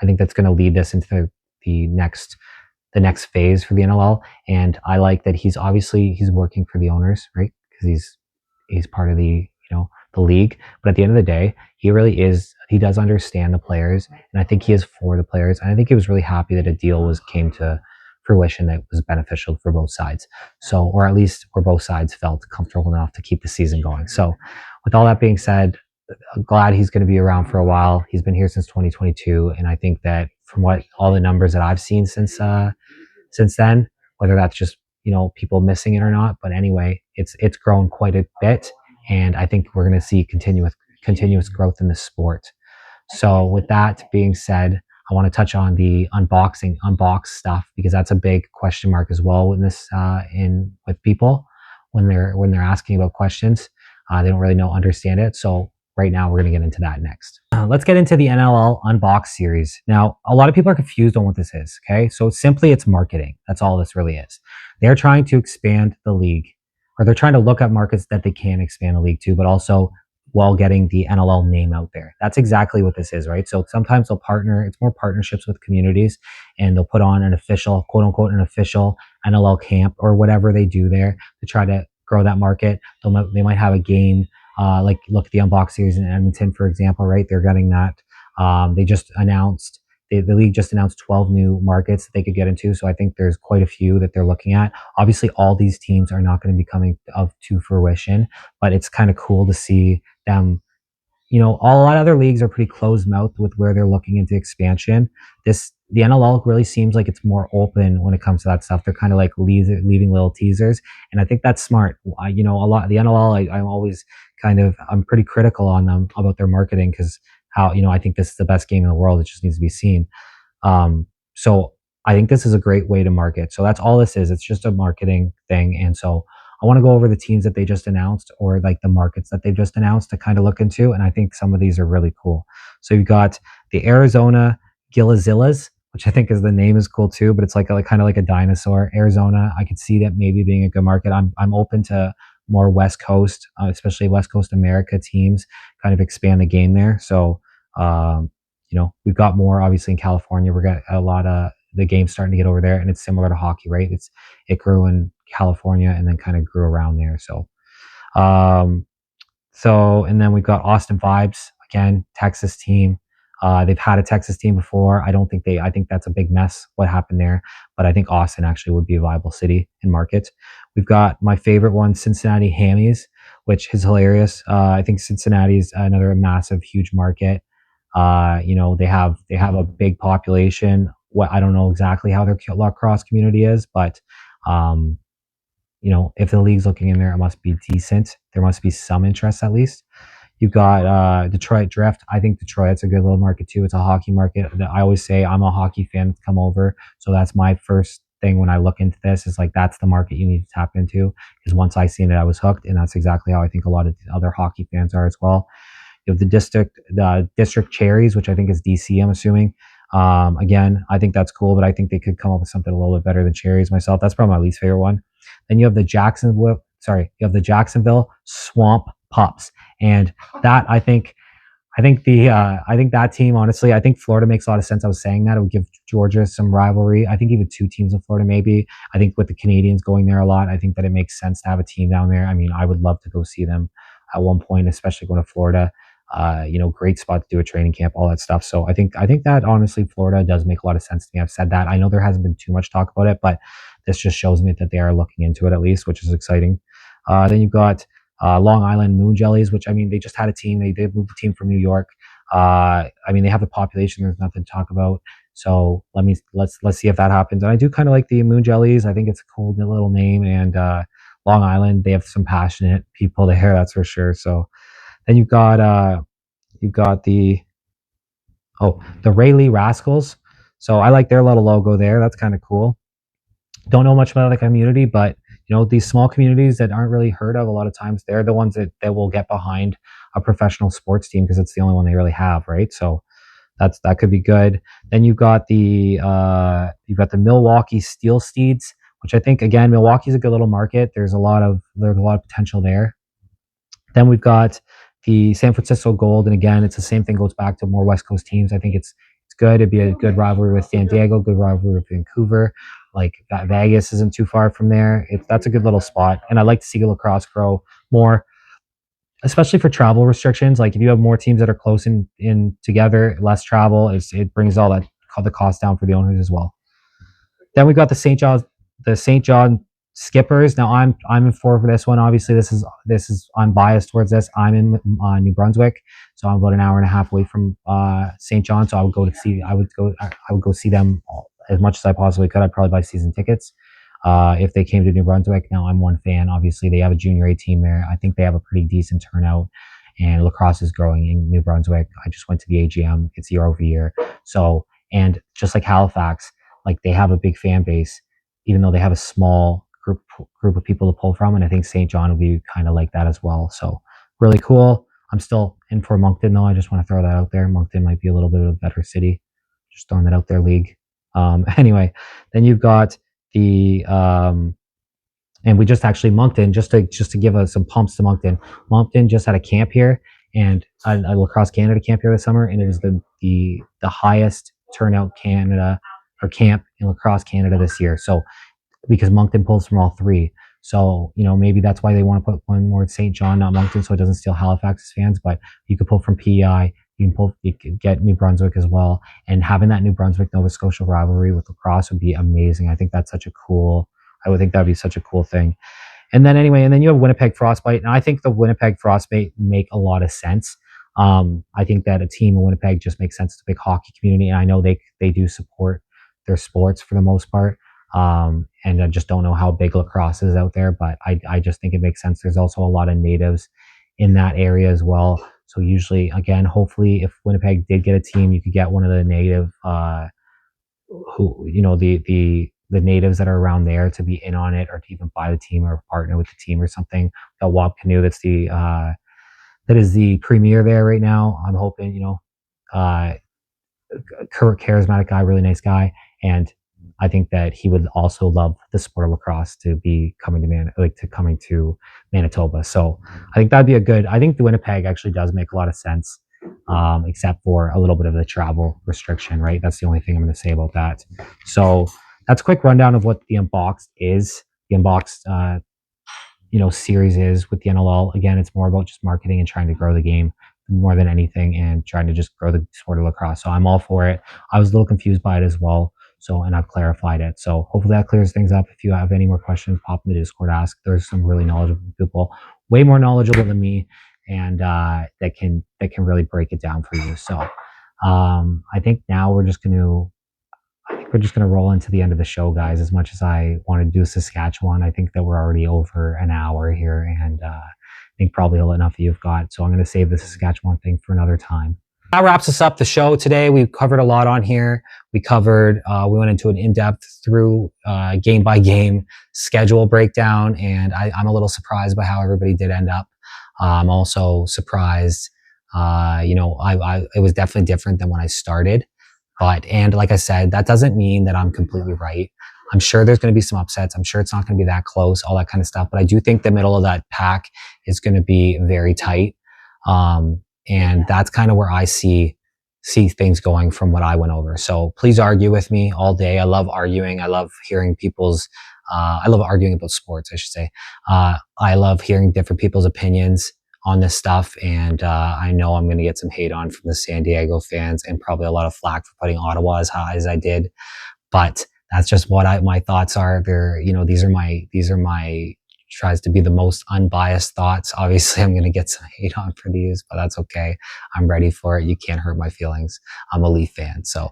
think that's going to lead this into the next phase for the NLL. And I like that he's working for the owners, right? Because he's part of the league. But at the end of the day, he does understand the players, and I think he is for the players. And I think he was really happy that a deal came to fruition that was beneficial for both sides. So, or at least where both sides felt comfortable enough to keep the season going. So with all that being said, I'm glad he's going to be around for a while. He's been here since 2022, and I think that from what all the numbers that I've seen since then, whether that's just people missing it or not, but anyway, it's grown quite a bit, and I think we're going to see continuous growth in the sport. So with that being said, I want to touch on the unboxed stuff, because that's a big question mark as well in this with people when they're asking about questions. They don't really understand it. So right now we're going to get into that next. Let's get into the NLL UnBOXED Series. Now, a lot of people are confused on what this is. Okay, so it's marketing. That's all this really is. They're trying to expand the league, or they're trying to look at markets that they can expand the league to, but also while getting the NLL name out there. That's exactly what this is, right? So sometimes they'll partner, it's more partnerships with communities, and they'll put on an official, quote unquote, an official NLL camp or whatever they do there to try to grow that market. They might have a game, like look at the UnBOXED Series in Edmonton, for example, right? They're getting that. They just announced, the league just announced 12 new markets that they could get into. So I think there's quite a few that they're looking at. Obviously, all these teams are not going to be coming to fruition, but it's kind of cool to see them. A lot of other leagues are pretty closed mouthed with where they're looking into expansion. The NLL really seems like it's more open when it comes to that stuff. They're kind of like leaving little teasers, and I think that's smart. A lot of the NLL, I'm always I'm pretty critical on them about their marketing, because I think this is the best game in the world. It just needs to be seen. So I think this is a great way to market. So that's all this is. It's just a marketing thing. And so I want to go over the teams that they just announced, or like the markets that they've just announced to kind of look into. And I think some of these are really cool. So you've got the Arizona Gillazillas, which I think the name is cool too, but it's like kind of like a dinosaur. Arizona, I could see that maybe being a good market. I'm open to more West Coast, especially West Coast America teams, kind of expand the game there. So, we've got more obviously in California. We've got a lot of the game starting to get over there, and it's similar to hockey, right? It grew in California and then kind of grew around there. Um, and then we've got Austin Vibes, again, Texas team. They've had a Texas team before. I think that's a big mess what happened there, but I think Austin actually would be a viable city and market. We've got my favorite one, Cincinnati Hammies, which is hilarious. I think Cincinnati is another massive, huge market. They have a big population. I don't know exactly how their lacrosse community is, but if the league's looking in there, it must be decent. There must be some interest at least. You've got Detroit Drift. I think Detroit's a good little market too. It's a hockey market. I always say I'm a hockey fan to come over, so that's my first thing when I look into this. Is like that's the market you need to tap into. Because once I seen it, I was hooked, and that's exactly how I think a lot of other hockey fans are as well. You have the district Cherries, which I think is DC. I'm assuming. Again, I think that's cool, but I think they could come up with something a little bit better than Cherries myself. That's probably my least favorite one. Then you have the Jacksonville Swamp Pups, and that I think that team, honestly, I think Florida makes a lot of sense. I was saying that it would give Georgia some rivalry. I think even two teams in Florida, maybe. I think with the Canadians going there a lot, I think that it makes sense to have a team down there. I mean, I would love to go see them at one point, especially going to Florida. Great spot to do a training camp, all that stuff. So I think that honestly, Florida does make a lot of sense to me. I've said that. I know there hasn't been too much talk about it, but this just shows me that they are looking into it at least, which is exciting. Then you've got Long Island Moon Jellies, which I mean, they just had a team. They did move the team from New York. I mean, they have the population. There's nothing to talk about. So let's see if that happens. And I do kind of like the Moon Jellies. I think it's a cool little name. And Long Island, they have some passionate people there, that's for sure. So then you've got the Rayleigh Rascals. So I like their little logo there. That's kind of cool. Don't know much about the community, but these small communities that aren't really heard of, a lot of times they're the ones that will get behind a professional sports team, because it's the only one they really have, right? So that could be good. Then you've got the Milwaukee Steel Steeds, which I think again Milwaukee's a good little market. There's a lot of potential there. Then we've got the San Francisco Gold, and again, it's the same thing. Goes back to more West Coast teams. I think it's good. It'd be a good rivalry with San Diego, good rivalry with Vancouver. Like Vegas isn't too far from there. That's a good little spot, and I like to see lacrosse grow more, especially for travel restrictions. Like if you have more teams that are close in together, less travel, it brings all the cost down for the owners as well. Then we've got the St. John Skippers. Now I'm in for this one. Obviously, this is I'm biased towards this. I'm in New Brunswick, so I'm about an hour and a half away from St. John. So I would go see them as much as I possibly could. I'd probably buy season tickets if they came to New Brunswick. Now I'm one fan. Obviously, they have a junior A team there. I think they have a pretty decent turnout, and lacrosse is growing in New Brunswick. I just went to the AGM. It's year over year. So, and just like Halifax, like they have a big fan base, even though they have a small group of people to pull from. And I think St. John will be kind of like that as well. So really cool. I'm still in for Moncton though. I just want to throw that out there. Moncton might be a little bit of a better city. Just throwing that out there, league. Anyway, then you've got the and we just actually Moncton, just to give us some pumps to Moncton. Moncton just had a camp here, and a Lacrosse Canada camp here this summer, and it is the highest turnout Canada or camp in Lacrosse Canada this year. So because Moncton pulls from all three. So, maybe that's why they want to put one more at St. John, not Moncton, so it doesn't steal Halifax's fans, but you could pull from PEI, you could get New Brunswick as well. And having that New Brunswick Nova Scotia rivalry with lacrosse would be amazing. I think I would think that would be such a cool thing. And then you have Winnipeg Frostbite, and I think the Winnipeg Frostbite make a lot of sense. I think that a team in Winnipeg just makes sense. It's a big hockey community, and I know they do support their sports for the most part. And I just don't know how big lacrosse is out there, but I just think it makes sense. There's also a lot of natives in that area as well. So usually, again, hopefully if Winnipeg did get a team, you could get one of the native, the natives that are around there to be in on it, or to even buy the team or partner with the team or something. Got Wab Canoe, that is the premier there right now. I'm hoping, charismatic guy, really nice guy. And I think that he would also love the sport of lacrosse to be coming to Manitoba. So I think that'd be I think the Winnipeg actually does make a lot of sense, except for a little bit of the travel restriction, right? That's the only thing I'm going to say about that. So that's a quick rundown of what the UnBOXED is. The UnBOXED, series is with the NLL. Again, it's more about just marketing and trying to grow the game more than anything, and trying to just grow the sport of lacrosse. So I'm all for it. I was a little confused by it as well. So, and I've clarified it. So hopefully that clears things up. If you have any more questions, pop in the Discord, ask. There's some really knowledgeable people, way more knowledgeable than me, and that can really break it down for you. So I think now we're just gonna roll into the end of the show, guys. As much as I want to do Saskatchewan, I think that we're already over an hour here, and I think probably enough of you've got. So I'm going to save the Saskatchewan thing for another time. That wraps us up the show today. We covered a lot on here. We went into an in-depth through game by game schedule breakdown, and I'm a little surprised by how everybody did end up. I'm also surprised, it was definitely different than when I started. And like I said, that doesn't mean that I'm completely right. I'm sure there's going to be some upsets. I'm sure it's not going to be that close, all that kind of stuff. But I do think the middle of that pack is going to be very tight. And that's kind of where I see things going from what I went over. So please argue with me all day. I love arguing. I love hearing I love arguing about sports, I should say. I love hearing different people's opinions on this stuff. And I know I'm going to get some hate on from the San Diego fans, and probably a lot of flack for putting Ottawa as high as I did. But that's just what my thoughts are. These are my tries to be the most unbiased thoughts. Obviously, I'm going to get some hate on for these, but that's okay. I'm ready for it. You can't hurt my feelings. I'm a Leaf fan. So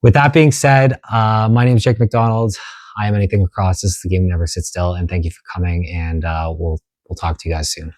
with that being said, my name is Jake McDonald. I am Anything Lacrosse. This is the game that never sits still. And thank you for coming. And we'll talk to you guys soon.